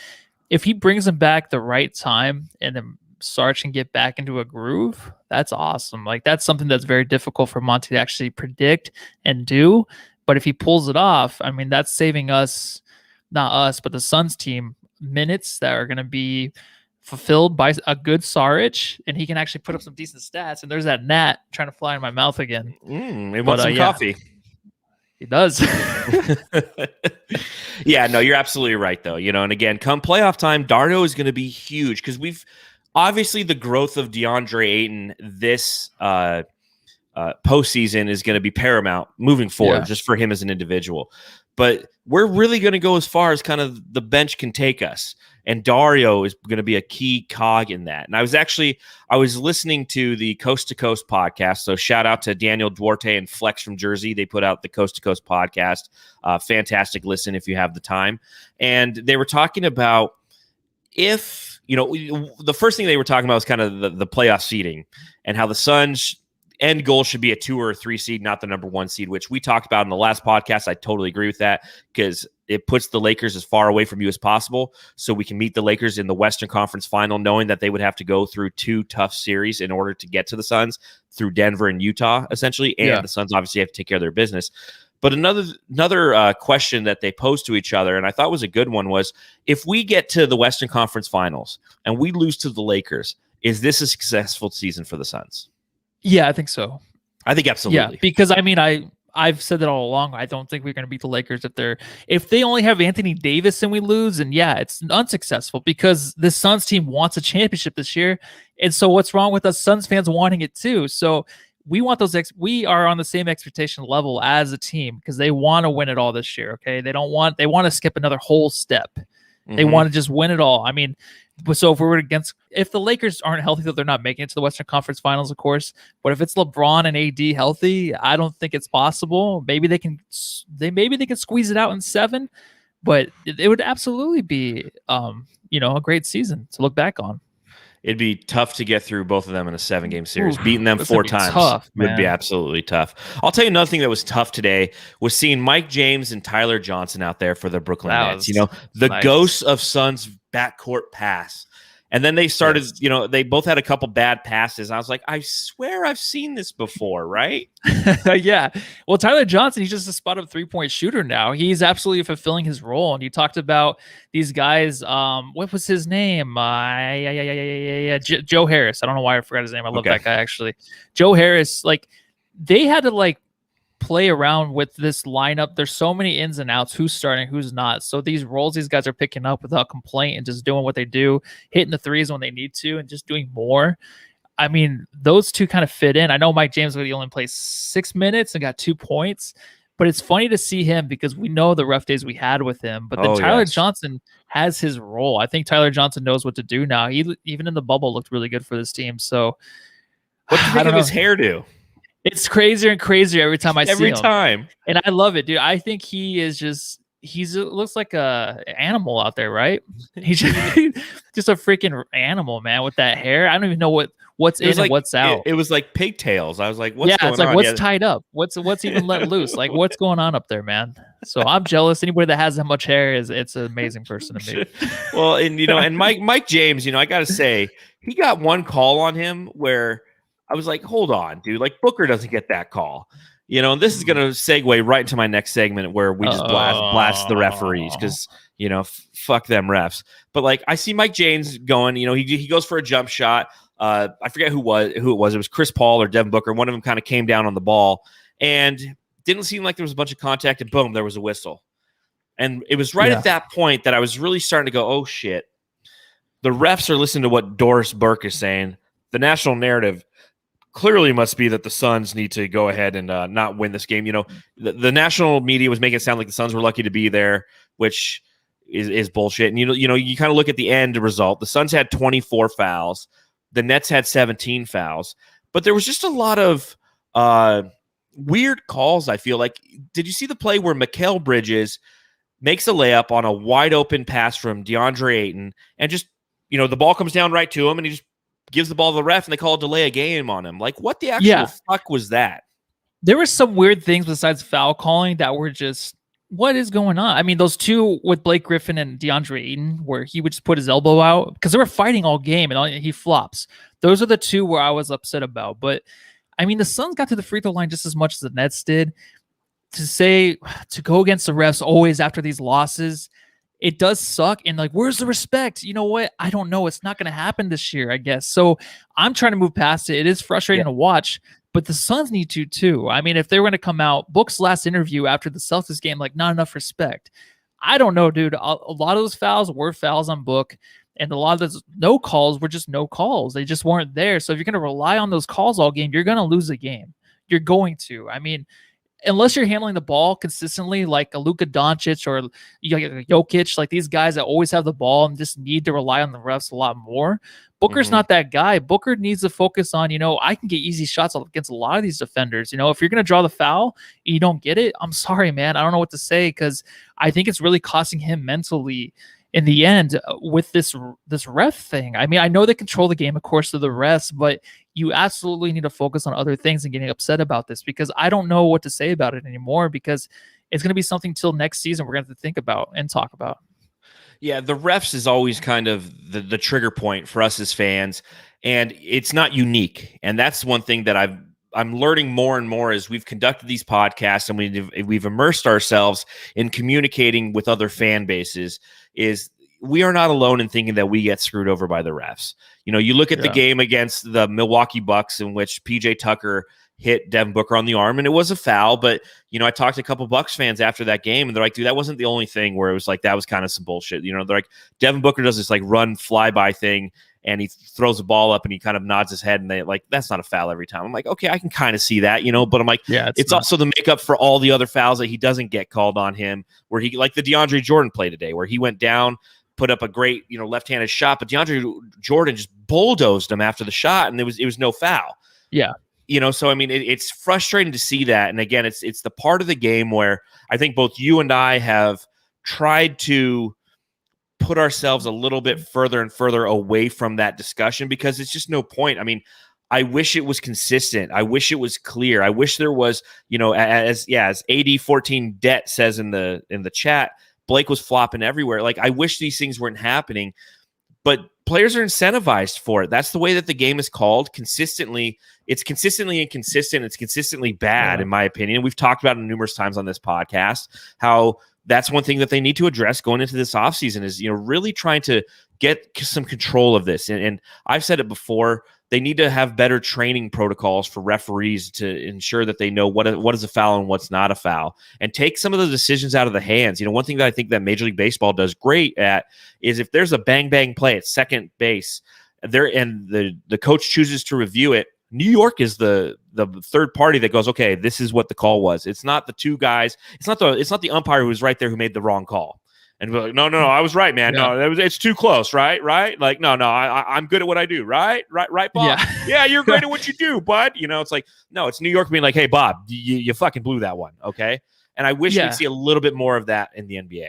B: if he brings him back the right time and then Sarge can get back into a groove, that's awesome. Like, that's something that's very difficult for Monty to actually predict and do. But if he pulls it off, I mean, that's saving us, not us, but the Suns team, minutes that are going to be fulfilled by a good Sarge, and he can actually put up some decent stats. And there's that gnat trying to fly in my mouth again.
A: It wants some coffee.
B: He does.
A: Yeah, no, you're absolutely right, though. And again, come playoff time, Dario is going to be huge because we've obviously the growth of Deandre Ayton this postseason is going to be paramount moving forward, just for him as an individual. But we're really going to go as far as kind of the bench can take us. And Dario is going to be a key cog in that. And I was listening to the Coast to Coast podcast. So shout out to Daniel Duarte and Flex from Jersey. They put out the Coast to Coast podcast. Fantastic listen if you have the time. And they were talking about if, the first thing they were talking about was kind of the playoff seeding and how the Suns end goal should be a 2 or a 3 seed, not the number 1 seed, which we talked about in the last podcast. I totally agree with that because it puts the Lakers as far away from you as possible so we can meet the Lakers in the Western Conference final, knowing that they would have to go through 2 tough series in order to get to the Suns through Denver and Utah, essentially. And the Suns obviously have to take care of their business. But another question that they posed to each other, and I thought was a good one, was if we get to the Western Conference finals and we lose to the Lakers, is this a successful season for the Suns?
B: Yeah, I think so.
A: I think absolutely.
B: Yeah, because I mean, I've said that all along. I don't think we're going to beat the Lakers if they only have Anthony Davis and we lose. And yeah, it's unsuccessful because the Suns team wants a championship this year. And so what's wrong with us Suns fans wanting it too? So we want those. We are on the same expectation level as a team because they want to win it all this year. Okay, they want to skip another whole step. They want to just win it all. I mean, so if the Lakers aren't healthy, though, they're not making it to the Western Conference Finals, of course. But if it's LeBron and AD healthy, I don't think it's possible. Maybe they can squeeze it out in 7, but it would absolutely be, a great season to look back on.
A: It'd be tough to get through both of them in a 7-game series. Beating them 4 times would be absolutely tough. I'll tell you another thing that was tough today was seeing Mike James and Tyler Johnson out there for the Brooklyn Nets. The ghosts of Suns backcourt pass. And then they started, they both had a couple bad passes. I was like, I swear I've seen this before, right?
B: Yeah. Well, Tyler Johnson, he's just a spot-up 3-point shooter now. He's absolutely fulfilling his role. And you talked about these guys. What was his name? Joe Harris. I don't know why I forgot his name. I love that guy, actually. Joe Harris, they had to, play around with this lineup. There's so many ins and outs, who's starting, who's not. So these roles these guys are picking up without complaint and just doing what they do, hitting the threes when they need to, and just doing more. I mean, those two kind of fit in. I know Mike James only played 6 minutes and got 2 points, but it's funny to see him because we know the rough days we had with him. But then Tyler Johnson has his role. I think Tyler Johnson knows what to do now. He even in the bubble looked really good for this team. So
A: what do you think of his hairdo?
B: It's crazier and crazier every time I see him.
A: Every time.
B: And I love it, dude. I think he is looks like a animal out there, right? He's just a freaking animal, man, with that hair. I don't even know what's in and what's out.
A: It was like pigtails. I was like, what's going on?
B: Yeah, it's like, what's tied up? What's even let loose? Like, what's going on up there, man? So I'm jealous. Anybody that has that much hair it's an amazing person to me.
A: Well, and and Mike James, I gotta say, he got one call on him where I was like, hold on, dude. Like Booker doesn't get that call. And this is going to segue right into my next segment where we just blast the referees because, fuck them refs. But like, I see Mike James going, he goes for a jump shot. I forget who it was. It was Chris Paul or Devin Booker. One of them kind of came down on the ball and didn't seem like there was a bunch of contact, and boom, there was a whistle. And it was right at that point that I was really starting to go, oh shit. The refs are listening to what Doris Burke is saying. The national narrative clearly must be that the Suns need to go ahead and not win this game. The national media was making it sound like the Suns were lucky to be there, which is bullshit. And you kind of look at the end result. The Suns had 24 fouls. The Nets had 17 fouls. But there was just a lot of weird calls, I feel like. Did you see the play where Mikal Bridges makes a layup on a wide open pass from DeAndre Ayton and just, the ball comes down right to him and he just gives the ball to the ref and they call a delay a game on him. Like, what the actual fuck was that?
B: There were some weird things besides foul calling that were just, what is going on? I mean, those two with Blake Griffin and DeAndre Ayton, where he would just put his elbow out because they were fighting all game and he flops. Those are the two where I was upset about. But I mean, the Suns got to the free throw line just as much as the Nets did. To go against the refs always after these losses, it does suck. And like, where's the respect? You know what? I don't know. It's not going to happen this year, I guess. So I'm trying to move past it. It is frustrating to watch, but the Suns need to too. I mean, if they were going to come out, Book's last interview after the Celtics game, like, not enough respect. I don't know, dude. A lot of those fouls were fouls on Book, and a lot of those no calls were just no calls. They just weren't there. So if you're going to rely on those calls all game, you're going to lose a game. You're going to. I mean, unless you're handling the ball consistently, like a Luka Doncic or Jokic, like these guys that always have the ball and just need to rely on the refs a lot more. Booker's not that guy. Booker needs to focus on, I can get easy shots against a lot of these defenders. If you're going to draw the foul and you don't get it, I'm sorry, man. I don't know what to say because I think it's really costing him mentally in the end with this ref thing. I mean, I know they control the game, of course, to the refs, but you absolutely need to focus on other things and getting upset about this because I don't know what to say about it anymore because it's going to be something till next season we're going to have to think about and talk about.
A: Yeah, the refs is always kind of the trigger point for us as fans, and it's not unique. And that's one thing that I'm learning more and more as we've conducted these podcasts and we've immersed ourselves in communicating with other fan bases is we are not alone in thinking that we get screwed over by the refs. You look at the game against the Milwaukee Bucks in which PJ Tucker hit Devin Booker on the arm, and it was a foul. But, I talked to a couple Bucks fans after that game, and they're like, dude, that wasn't the only thing where it was like, that was kind of some bullshit. They're like, Devin Booker does this like run flyby thing, and he throws the ball up and he kind of nods his head, and they like, that's not a foul every time. I'm like, okay, I can kind of see that, but I'm like, it's also the makeup for all the other fouls that he doesn't get called on him, where he, like the DeAndre Jordan play today, where he went down, put up a great, left-handed shot, but DeAndre Jordan just bulldozed him after the shot, and it was no foul.
B: Yeah.
A: So I mean, it's frustrating to see that, and again, it's the part of the game where I think both you and I have tried to put ourselves a little bit further and further away from that discussion because it's just no point. I mean, I wish it was consistent. I wish it was clear. I wish there was, as AD 14 debt says in the chat, Blake was flopping everywhere. Like, I wish these things weren't happening, but players are incentivized for it. That's the way that the game is called consistently. It's consistently inconsistent. It's consistently bad, in my opinion. We've talked about it numerous times on this podcast, how that's one thing that they need to address going into this offseason is, really trying to get some control of this. And I've said it before, they need to have better training protocols for referees to ensure that they know what is a foul and what's not a foul, and take some of the decisions out of the hands. One thing that I think that Major League Baseball does great at is if there's a bang bang play at second base there and the coach chooses to review it, New York is the third party that goes, okay, this is what the call was. It's not the two guys. It's not the umpire who was right there who made the wrong call. And we're like, no, I was right, man.
B: Yeah.
A: No, it's too close, right? Like, no, I'm good at what I do, right, Bob? Yeah, you're great at what you do, bud. It's like, no, it's New York being like, hey, Bob, you fucking blew that one, okay? And I wish we'd see a little bit more of that in the NBA.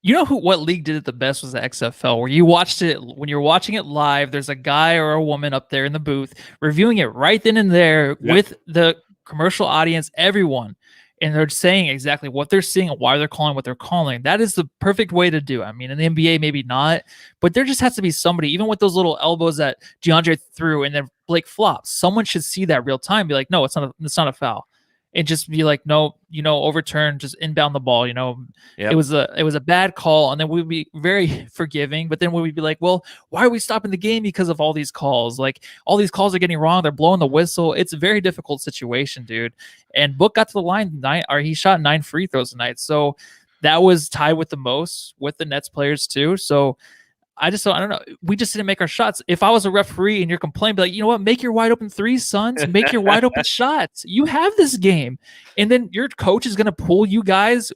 B: You know what league did it the best was the XFL, where you watched it when you're watching it live. There's a guy or a woman up there in the booth reviewing it right then and there with the commercial audience, everyone. And they're saying exactly what they're seeing and why they're calling what they're calling. That is the perfect way to do it. I mean, in the NBA, maybe not, but there just has to be somebody, even with those little elbows that DeAndre threw and then Blake flops. Someone should see that real time. Be like, no, it's not a foul. And just be like, no, overturn, just inbound the ball. It was a bad call, and then we'd be very forgiving. But then we'd be like, well, why are we stopping the game because of all these calls? Like, all these calls are getting wrong. They're blowing the whistle. It's a very difficult situation, dude. And Book got to the line he shot 9 free throws tonight. So that was tied with the most with the Nets players too. So I don't know. We just didn't make our shots. If I was a referee and you're complaining, be like, you know what? Make your wide open threes, sons. Make your wide open shots. You have this game. And then your coach is going to pull you guys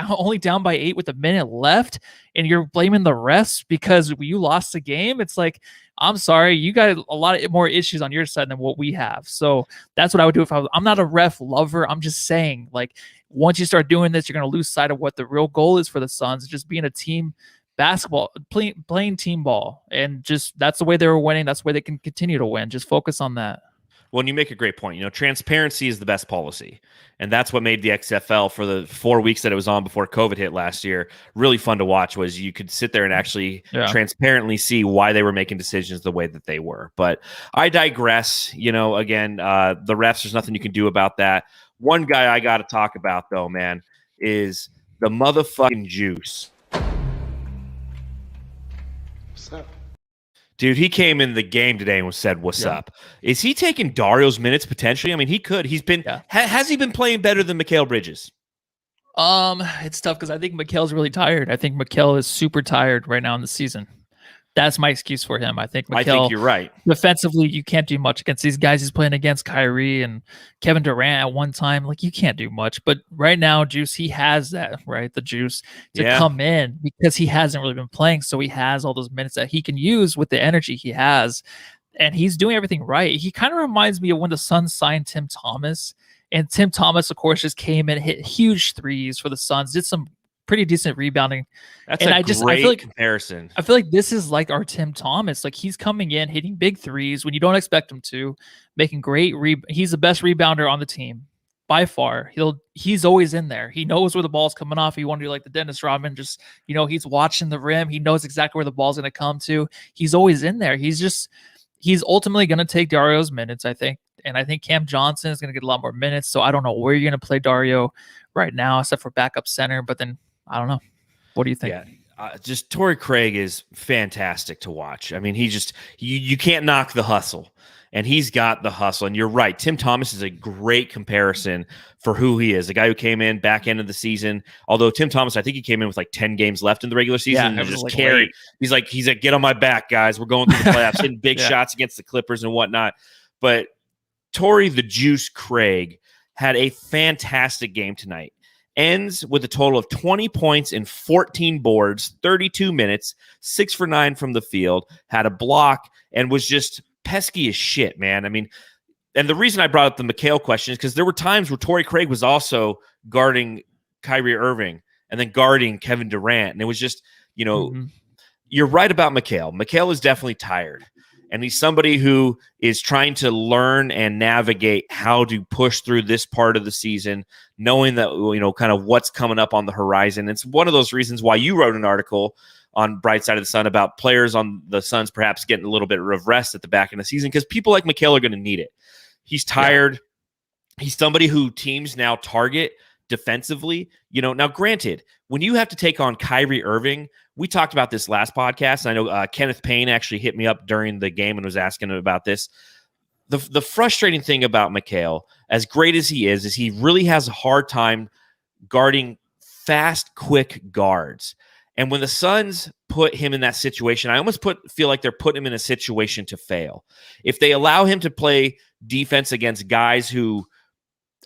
B: only down by 8 with a minute left, and you're blaming the refs because you lost the game. It's like, I'm sorry, you got a lot of more issues on your side than what we have. So that's what I would do I'm not a ref lover. I'm just saying, like, once you start doing this, you're going to lose sight of what the real goal is for the Suns, just being a team basketball, playing team ball, and just that's the way they were winning. That's the way they can continue to win. Just focus on that.
A: Well, and you make a great point. Transparency is the best policy, and that's what made the XFL for the 4 weeks that it was on before COVID hit last year really fun to watch. Was you could sit there and actually transparently see why they were making decisions the way that they were. But I digress. Again, the refs. There's nothing you can do about that. One guy I got to talk about though, man, is the motherfucking Juice. Dude, he came in the game today and said, what's up? Is he taking Dario's minutes potentially? I mean, he could. He's been has he been playing better than Mikal Bridges?
B: It's tough because I think Mikal's really tired. I think Mikal is super tired right now in the season. That's my excuse for him. I think
A: you're right.
B: Defensively, you can't do much against these guys. He's playing against Kyrie and Kevin Durant at one time. Like, you can't do much. But right now, Juice, he has that, right? The juice to come in because he hasn't really been playing. So he has all those minutes that he can use with the energy he has. And he's doing everything right. He kind of reminds me of when the Suns signed Tim Thomas. And Tim Thomas, of course, just came in, hit huge threes for the Suns, did some pretty decent rebounding.
A: That's
B: and
A: I feel like comparison.
B: I feel like this is like our Tim Thomas. Like, he's coming in, hitting big threes when you don't expect him to, making great he's the best rebounder on the team by far. He's always in there. He knows where the ball's coming off. He want to do like the Dennis Rodman, just he's watching the rim. He knows exactly where the ball's going to come to. He's always in there. He's ultimately going to take Dario's minutes, I think. And I think Cam Johnson is going to get a lot more minutes. So I don't know where you're going to play Dario right now, except for backup center. But then I don't know. What do you think?
A: Yeah, just Torrey Craig is fantastic to watch. I mean, he just you can't knock the hustle, and he's got the hustle. And you're right, Tim Thomas is a great comparison for who he is. The guy who came in back end of the season. Although Tim Thomas, I think he came in with like 10 games left in the regular season and just carried. He's like, get on my back, guys. We're going through the playoffs, hitting big shots against the Clippers and whatnot. But Torrey the Juice Craig had a fantastic game tonight. Ends with a total of 20 points and 14 boards, 32 minutes, 6 for 9 from the field, had a block, and was just pesky as shit, man. I mean, and the reason I brought up the Mikal question is because there were times where Torrey Craig was also guarding Kyrie Irving and then guarding Kevin Durant. And it was just, you're right about Mikal. Mikal is definitely tired. And he's somebody who is trying to learn and navigate how to push through this part of the season, knowing that, kind of what's coming up on the horizon. It's one of those reasons why you wrote an article on Bright Side of the Sun about players on the Suns perhaps getting a little bit of rest at the back end of the season, because people like Mikal are going to need it. He's tired. Yeah. He's somebody who teams now target defensively. Now granted, when you have to take on Kyrie Irving, we talked about this last podcast, and I know Kenneth Payne actually hit me up during the game and was asking about this. The frustrating thing about Mikal, as great as he is he really has a hard time guarding fast, quick guards. And when the Suns put him in that situation, I almost feel like they're putting him in a situation to fail. If they allow him to play defense against guys who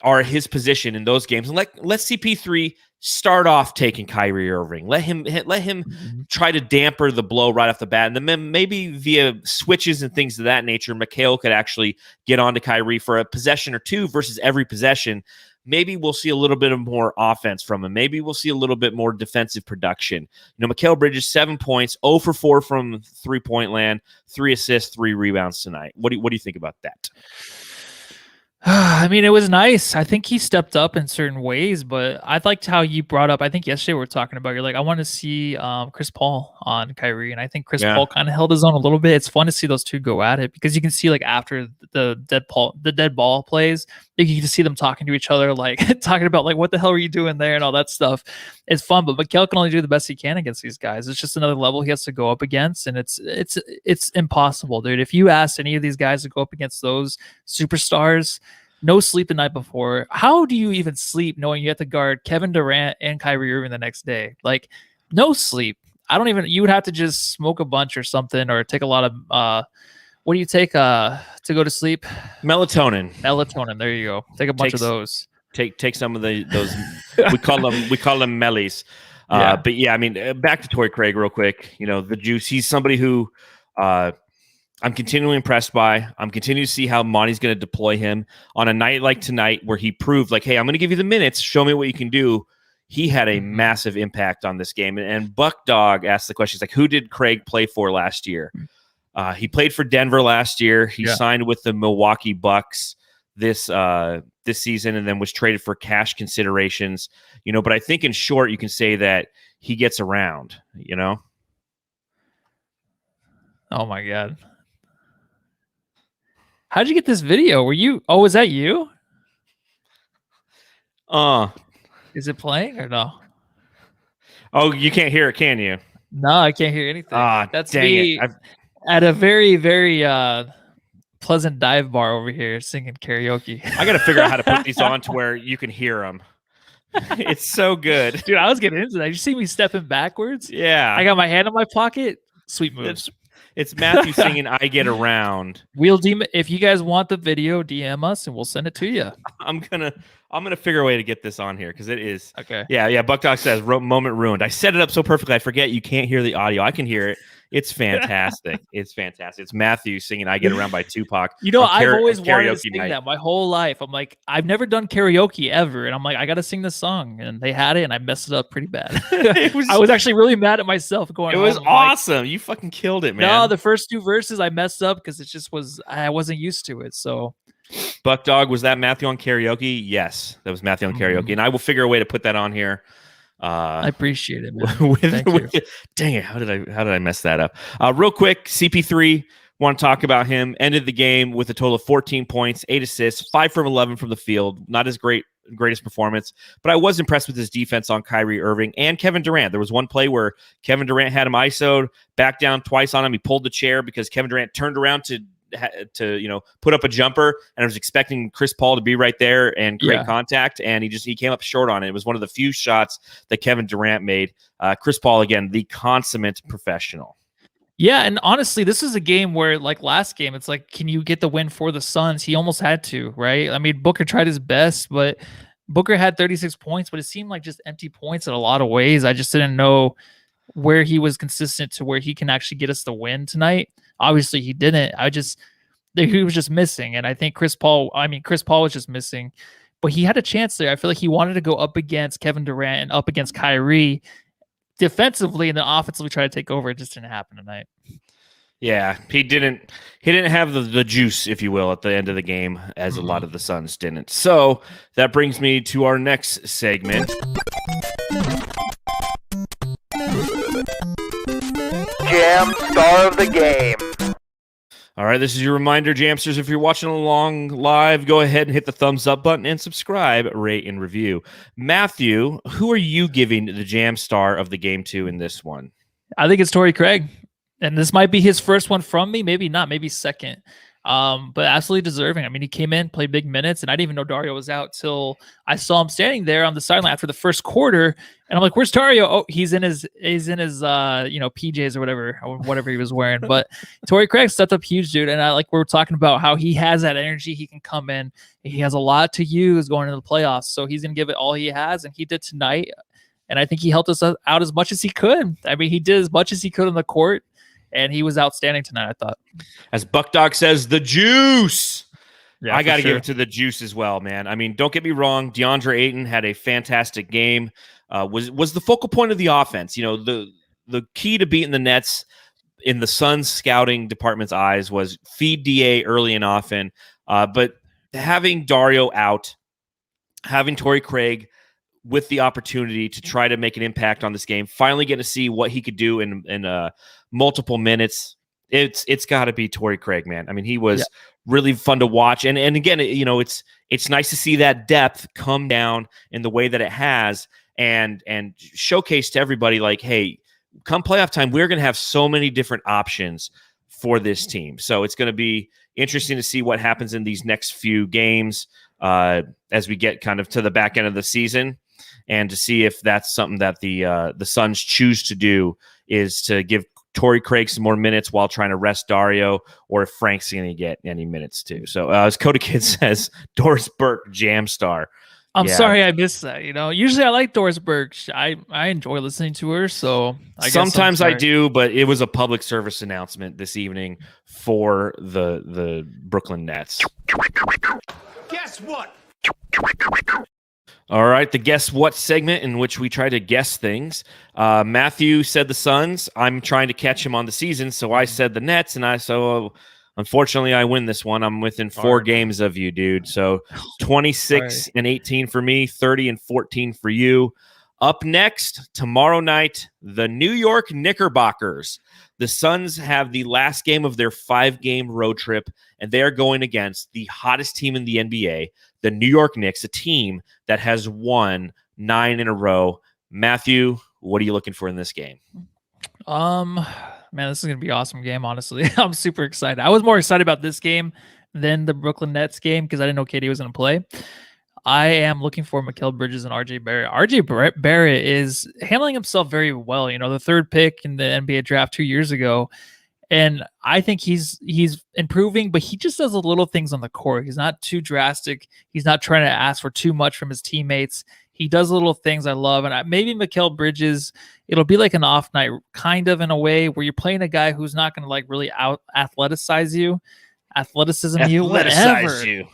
A: are his position in those games, and let CP3 start off taking Kyrie Irving. Let him try to damper the blow right off the bat, and then maybe via switches and things of that nature, Mikal could actually get onto Kyrie for a possession or two versus every possession. Maybe we'll see a little bit of more offense from him. Maybe we'll see a little bit more defensive production. Mikal Bridges, 7 points, 0 for 4 from three-point land, 3 assists, 3 rebounds tonight. What do you think about that?
B: I mean, it was nice. I think he stepped up in certain ways, but I liked how you brought up, I think yesterday we were talking about, you're like, I want to see Chris Paul on Kyrie. And I think Chris Paul kind of held his own a little bit. It's fun to see those two go at it because you can see like after the dead ball plays, you can see them talking to each other, like talking about like, what the hell are you doing there and all that stuff. It's fun, but Mikal can only do the best he can against these guys. It's just another level he has to go up against. And it's impossible, dude. If you ask any of these guys to go up against those superstars, no sleep the night before. How do you even sleep knowing you have to guard Kevin Durant and Kyrie Irving the next day? Like, no sleep. You would have to just smoke a bunch or something, or take a lot of, what do you take to go to sleep? Melatonin. There you go. Take a bunch of those.
A: Take some of those. we call them mellies. But yeah, I mean, back to Torrey Craig real quick. The Juice. He's somebody who, I'm continually impressed by. I'm continuing to see how Monty's going to deploy him on a night like tonight where he proved like, hey, I'm going to give you the minutes. Show me what you can do. He had a massive impact on this game. And Buck Dog asked the question, like, who did Craig play for last year? He played for Denver last year. He signed with the Milwaukee Bucks this season and then was traded for cash considerations. But I think in short, you can say that he gets around,
B: Oh, my God. How'd you get this video? Was that you? Is it playing or no?
A: Oh, you can't hear it, can you?
B: No, I can't hear anything. That's me
A: it.
B: At a very, very pleasant dive bar over here singing karaoke.
A: I got to figure out how to put these on to where you can hear them. It's so good.
B: Dude, I was getting into that. You see me stepping backwards?
A: Yeah.
B: I got my hand in my pocket. Sweet moves.
A: It's Matthew singing I Get Around.
B: If you guys want the video, DM us and we'll send it to you.
A: I'm gonna figure a way to get this on here because it is
B: okay.
A: Yeah. Buck Dog says moment ruined. I set it up so perfectly I forget you can't hear the audio. I can hear it. It's fantastic. It's fantastic. It's Matthew singing I Get Around by Tupac.
B: I've always wanted to sing that my whole life. I'm like, I've never done karaoke ever. And I'm like, I got to sing this song. And they had it and I messed it up pretty bad. I was actually really mad at myself going,
A: it was awesome. You fucking killed it, man.
B: No, the first 2 verses I messed up because I wasn't used to it. So
A: Buck Dog, was that Matthew on karaoke? Yes, that was Matthew on karaoke. And I will figure a way to put that on here.
B: I appreciate it, man. Thank you.
A: Dang it! How did I mess that up? Real quick, CP3. Want to talk about him? Ended the game with a total of 14 points, 8 assists, 5 from 11 from the field. Not his greatest performance, but I was impressed with his defense on Kyrie Irving and Kevin Durant. There was one play where Kevin Durant had him ISO'd, back down twice on him. He pulled the chair because Kevin Durant turned around to put up a jumper, and I was expecting Chris Paul to be right there and create contact, and he came up short on it. It was one of the few shots that Kevin Durant made. Chris Paul, again, the consummate professional.
B: Yeah, and honestly, this is a game where, like last game, it's like, can you get the win for the Suns? He almost had to, right? I mean, Booker tried his best, but Booker had 36 points, but it seemed like just empty points in a lot of ways. I just didn't know where he was consistent to where he can actually get us the win tonight. Obviously, he didn't. He was just missing, and I think Chris Paul was just missing, but he had a chance there. I feel like he wanted to go up against Kevin Durant and up against Kyrie defensively, and then offensively try to take over. It just didn't happen tonight.
A: Yeah, he didn't have the juice, if you will, at the end of the game, as a lot of the Suns didn't. So that brings me to our next segment.
C: Jam Star of the Game.
A: All right, this is your reminder, Jamsters. If you're watching along live, go ahead and hit the thumbs up button and subscribe, rate, and review. Matthew, who are you giving the Jam Star of the game to in this one?
B: I think it's Torrey Craig, and this might be his first one from me. Maybe not, maybe second. But absolutely deserving. I mean, he came in, played big minutes, and I didn't even know Dario was out till I saw him standing there on the sideline after the first quarter. And I'm like, "Where's Dario?" Oh, he's in his PJs or whatever he was wearing. But Torrey Craig stepped up huge, dude. And we're talking about how he has that energy. He can come in. He has a lot to use going into the playoffs, so he's gonna give it all he has, and he did tonight. And I think he helped us out as much as he could. I mean, he did as much as he could on the court. And he was outstanding tonight, I thought.
A: As Buck Dog says, the juice.
B: Yeah,
A: I got to give it to the juice as well, man. I mean, don't get me wrong. Deandre Ayton had a fantastic game. Was the focal point of the offense. You know, the key to beating the Nets in the Suns scouting department's eyes was feed DA early and often. But having Dario out, having Torrey Craig with the opportunity to try to make an impact on this game, finally getting to see what he could do in multiple minutes. It's got to be Torrey Craig, man. I mean, he was really fun to watch, and again, you know, it's nice to see that depth come down in the way that it has, and showcase to everybody like, hey, come playoff time, we're going to have so many different options for this team. So it's going to be interesting to see what happens in these next few games as we get kind of to the back end of the season, and to see if that's something that the Suns choose to do, is to give Torrey Craig some more minutes while trying to rest Dario, or if Frank's going to get any minutes too. So as Coda Kid says, Doris Burke, Jam Star.
B: I'm sorry I missed that. You know, usually I like Doris Burke. I enjoy listening to her. So
A: sometimes I do, but it was a public service announcement this evening for the Brooklyn Nets.
C: Guess what?
A: All right, the Guess What segment in which we try to guess things. Matthew said the Suns. I'm trying to catch him on the season, so I said the Nets, and unfortunately I win this one. I'm within 4 games of you, dude. So 26 and 18 for me, 30 and 14 for you. Up next, tomorrow night, the New York Knickerbockers. The Suns have the last game of their 5-game road trip, and they are going against the hottest team in the NBA, the New York Knicks, a team that has won 9 in a row. Matthew, what are you looking for in this game?
B: Man, this is going to be an awesome game, honestly. I'm super excited. I was more excited about this game than the Brooklyn Nets game because I didn't know KD was going to play. I am looking for Mikal Bridges and RJ Barrett. RJ Barrett is handling himself very well. You know, the 3rd pick in the NBA draft 2 years ago. And I think he's improving, but he just does the little things on the court. He's not too drastic. He's not trying to ask for too much from his teammates. He does little things I love. And maybe Mikal Bridges, it'll be like an off night, kind of in a way where you're playing a guy who's not going to really out athleticism you.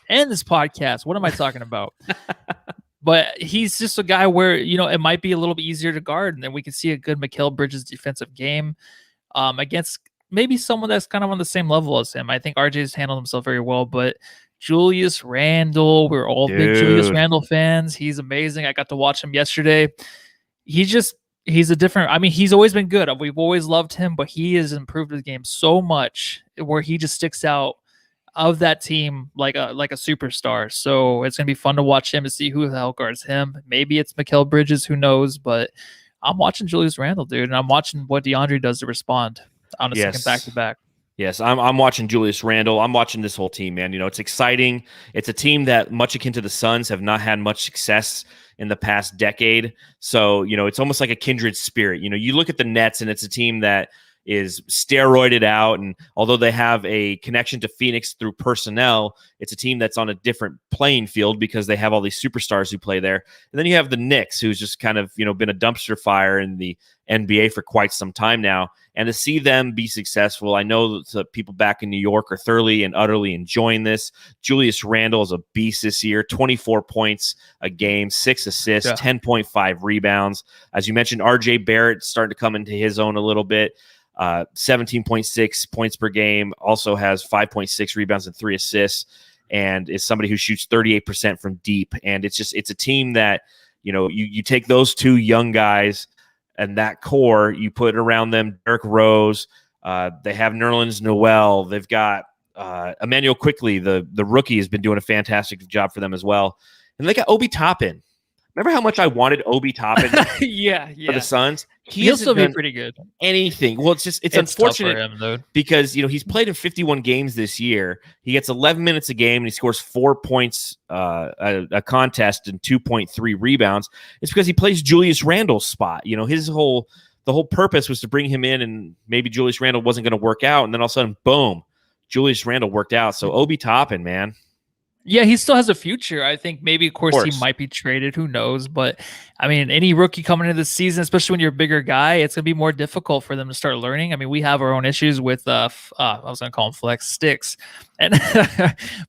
B: And this podcast. What am I talking about? But he's just a guy where, you know, it might be a little bit easier to guard, and then we can see a good Mikal Bridges defensive game against maybe someone that's kind of on the same level as him. I think RJ's handled himself very well, but Julius Randle, we're all big Julius Randle fans. He's amazing. I got to watch him yesterday. He's a different, I mean, he's always been good. We've always loved him, but he has improved the game so much where he just sticks out of that team like a superstar. So it's going to be fun to watch him, to see who the hell guards him. Maybe it's Mikal Bridges, who knows, but I'm watching Julius Randle, dude, and I'm watching what DeAndre does to respond on a second back-to-back.
A: Yes, I'm watching Julius Randle. I'm watching this whole team, man. You know, it's exciting. It's a team that, much akin to the Suns, have not had much success in the past decade. So, you know, it's almost like a kindred spirit. You know, you look at the Nets, and it's a team that is steroided out, and although they have a connection to Phoenix through personnel, it's a team that's on a different playing field because they have all these superstars who play there. And then you have the Knicks, who's just kind of, you know, been a dumpster fire in the NBA for quite some time now. And to see them be successful, I know that the people back in New York are thoroughly and utterly enjoying this. Julius Randle is a beast this year, 24 points a game, 6 assists, 10.5 rebounds. As you mentioned, RJ Barrett starting to come into his own a little bit. 17.6 points per game, also has 5.6 rebounds and 3 assists, and is somebody who shoots 38% from deep. And it's a team that, you know, you take those 2 young guys and that core, you put around them Derrick Rose, they have Nerlens Noel, they've got Emmanuel Quickly, the rookie, has been doing a fantastic job for them as well. And they got Obi Toppin. Remember how much I wanted Obi Toppin
B: yeah.
A: for the Suns?
B: He'll still be pretty good.
A: Anything. Well, it's unfortunate
B: tough for him,
A: because he's played in 51 games this year. He gets 11 minutes a game and he scores 4 points a contest and 2.3 rebounds. It's because he plays Julius Randle's spot. The whole purpose was to bring him in, and maybe Julius Randle wasn't going to work out, and then all of a sudden, boom, Julius Randle worked out. So Obi Toppin, man.
B: Yeah, he still has a future. I think maybe, of course, he might be traded. Who knows? But, I mean, any rookie coming into the season, especially when you're a bigger guy, it's going to be more difficult for them to start learning. I mean, we have our own issues with, I was going to call him Flex Sticks. And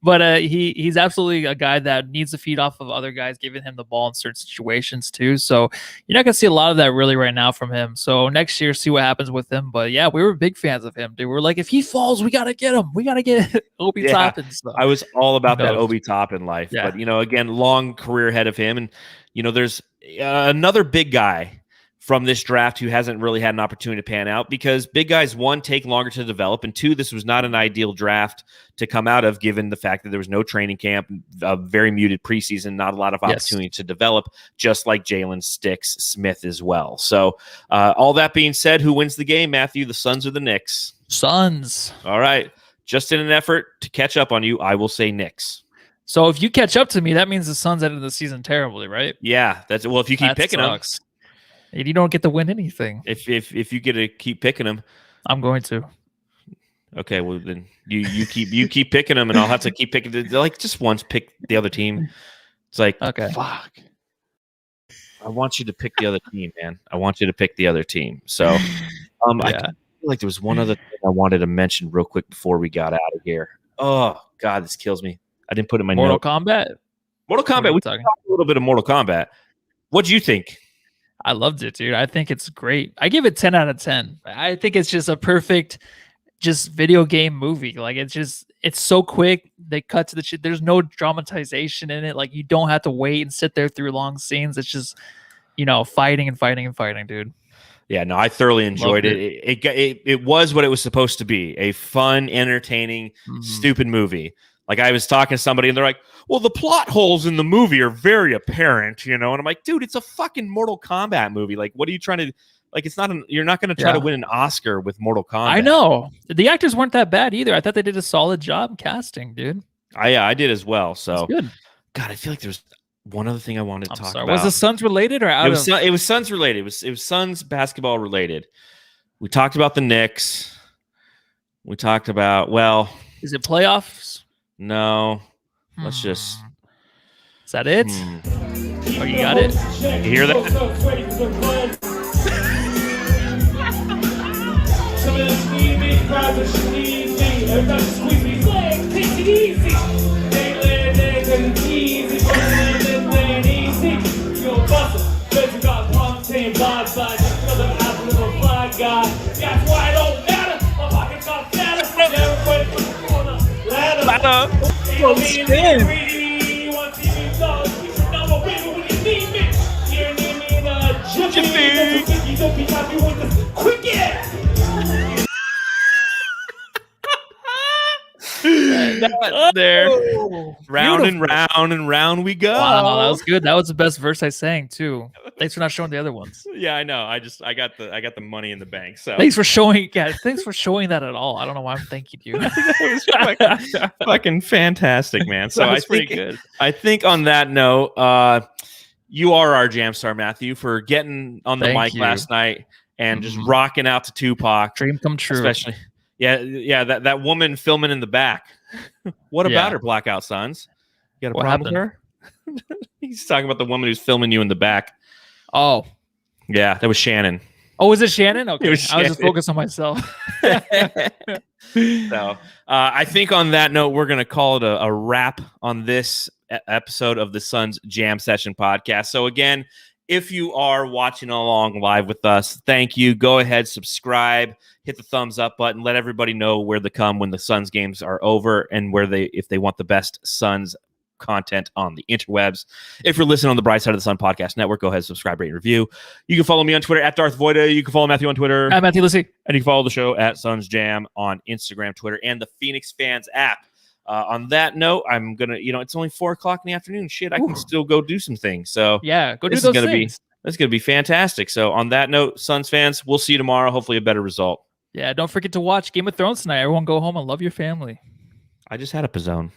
B: but he's absolutely a guy that needs to feed off of other guys, giving him the ball in certain situations too. So you're not going to see a lot of that really right now from him. So next year, see what happens with him. But yeah, we were big fans of him, dude. We're like, if he falls, we got to get him. We got to get Obi Toppin.
A: I was all about that Obi Toppin life.
B: Yeah.
A: But, again, long career ahead of him. And, there's another big guy from this draft who hasn't really had an opportunity to pan out because big guys, one, take longer to develop, and two, this was not an ideal draft to come out of given the fact that there was no training camp, a very muted preseason, not a lot of opportunity to develop, just like Jalen Sticks Smith as well. So all that being said, who wins the game, Matthew, the Suns or the Knicks?
B: Suns.
A: All right. Just in an effort to catch up on you, I will say Knicks.
B: So if you catch up to me, that means the Suns ended the season terribly, right?
A: Yeah. Well, if you keep picking them.
B: You don't get to win anything.
A: If you get to keep picking them,
B: I'm going to.
A: Okay, well then you keep picking them, and I'll have to keep picking. Like just once pick the other team. It's like
B: okay,
A: fuck. I want you to pick the other team, man. I want you to pick the other team. So, I feel like there was one other thing I wanted to mention real quick before we got out of here. Oh God, this kills me. I didn't put it in my
B: Mortal
A: note.
B: Kombat.
A: Mortal Kombat. We talked a little bit of Mortal Kombat. What do you think?
B: I loved it, dude. I think it's great. I give it 10 out of 10. I think it's just a perfect video game movie. Like it's so quick. They cut to the shit. There's no dramatization in it. Like you don't have to wait and sit there through long scenes. It's just, fighting and fighting and fighting, dude.
A: Yeah, no, I thoroughly enjoyed it. It was what it was supposed to be. A fun, entertaining, stupid movie. Like I was talking to somebody and they're like, well, the plot holes in the movie are very apparent, And I'm like, dude, it's a fucking Mortal Kombat movie. Like, what are you trying to, like, you're not going to try to win an Oscar with Mortal Kombat.
B: I know. The actors weren't that bad either. I thought they did a solid job casting, dude.
A: I did as well. So,
B: that's good.
A: God, I feel like there's one other thing I wanted to talk about.
B: Was the Suns related or out of?
A: It was Suns related. It was Suns basketball related. We talked about the Knicks. We talked about,
B: is it playoffs?
A: No. Let's just.
B: Is that it? Oh, you got it?
A: You hear that?
E: Some of the squeeze crowds are squeeze me. Everybody squeeze me. Take it easy. They land and easy. Land easy. You're bustin'. Bet you got one team blind side. Just because I'm out of little blind guy. That's why it don't matter. My pockets got fatter. Everybody put the corner. Ladder.
A: There. Round and round and round we go.
B: Wow, that was good. That was the best verse I sang too. Thanks for not showing the other ones.
A: Yeah, I know. I got the money in the bank. So
B: thanks for showing that at all. I don't know why I'm thanking you.
A: It was fucking fantastic, man. So I think
B: good.
A: I think on that note, you are our jam star, Matthew, for getting on the mic last night and just rocking out to Tupac.
B: Dream come true.
A: Especially. Yeah, that woman filming in the back. What about her, Blackout Suns? You got a problem with her? He's talking about the woman who's filming you in the back.
B: Oh.
A: Yeah, that was Shannon.
B: Oh, was it Shannon? Okay.
A: It was
B: I was just focused on myself.
A: So I think on that note, we're going to call it a wrap on this episode of the Suns Jam Session podcast. So again, if you are watching along live with us, thank you. Go ahead, subscribe, hit the thumbs up button, let everybody know where to come when the Suns games are over and if they want the best Suns content on the interwebs. If you're listening on the Bright Side of the Sun Podcast Network, go ahead and subscribe, rate, and review. You can follow me on Twitter at Darth Voida. You can follow Matthew on Twitter.
B: I'm Matthew Lissy.
A: And you can follow the show at Suns Jam on Instagram, Twitter, and the Phoenix Fans app. On that note, I'm going to, it's only 4:00 in the afternoon. Shit, I can still go do some things. So
B: yeah, go do
A: this
B: those
A: is gonna
B: things.
A: This is going to be fantastic. So on that note, Suns fans, we'll see you tomorrow. Hopefully a better result.
B: Yeah, don't forget to watch Game of Thrones tonight. Everyone go home and love your family.
A: I just had a Pizzone.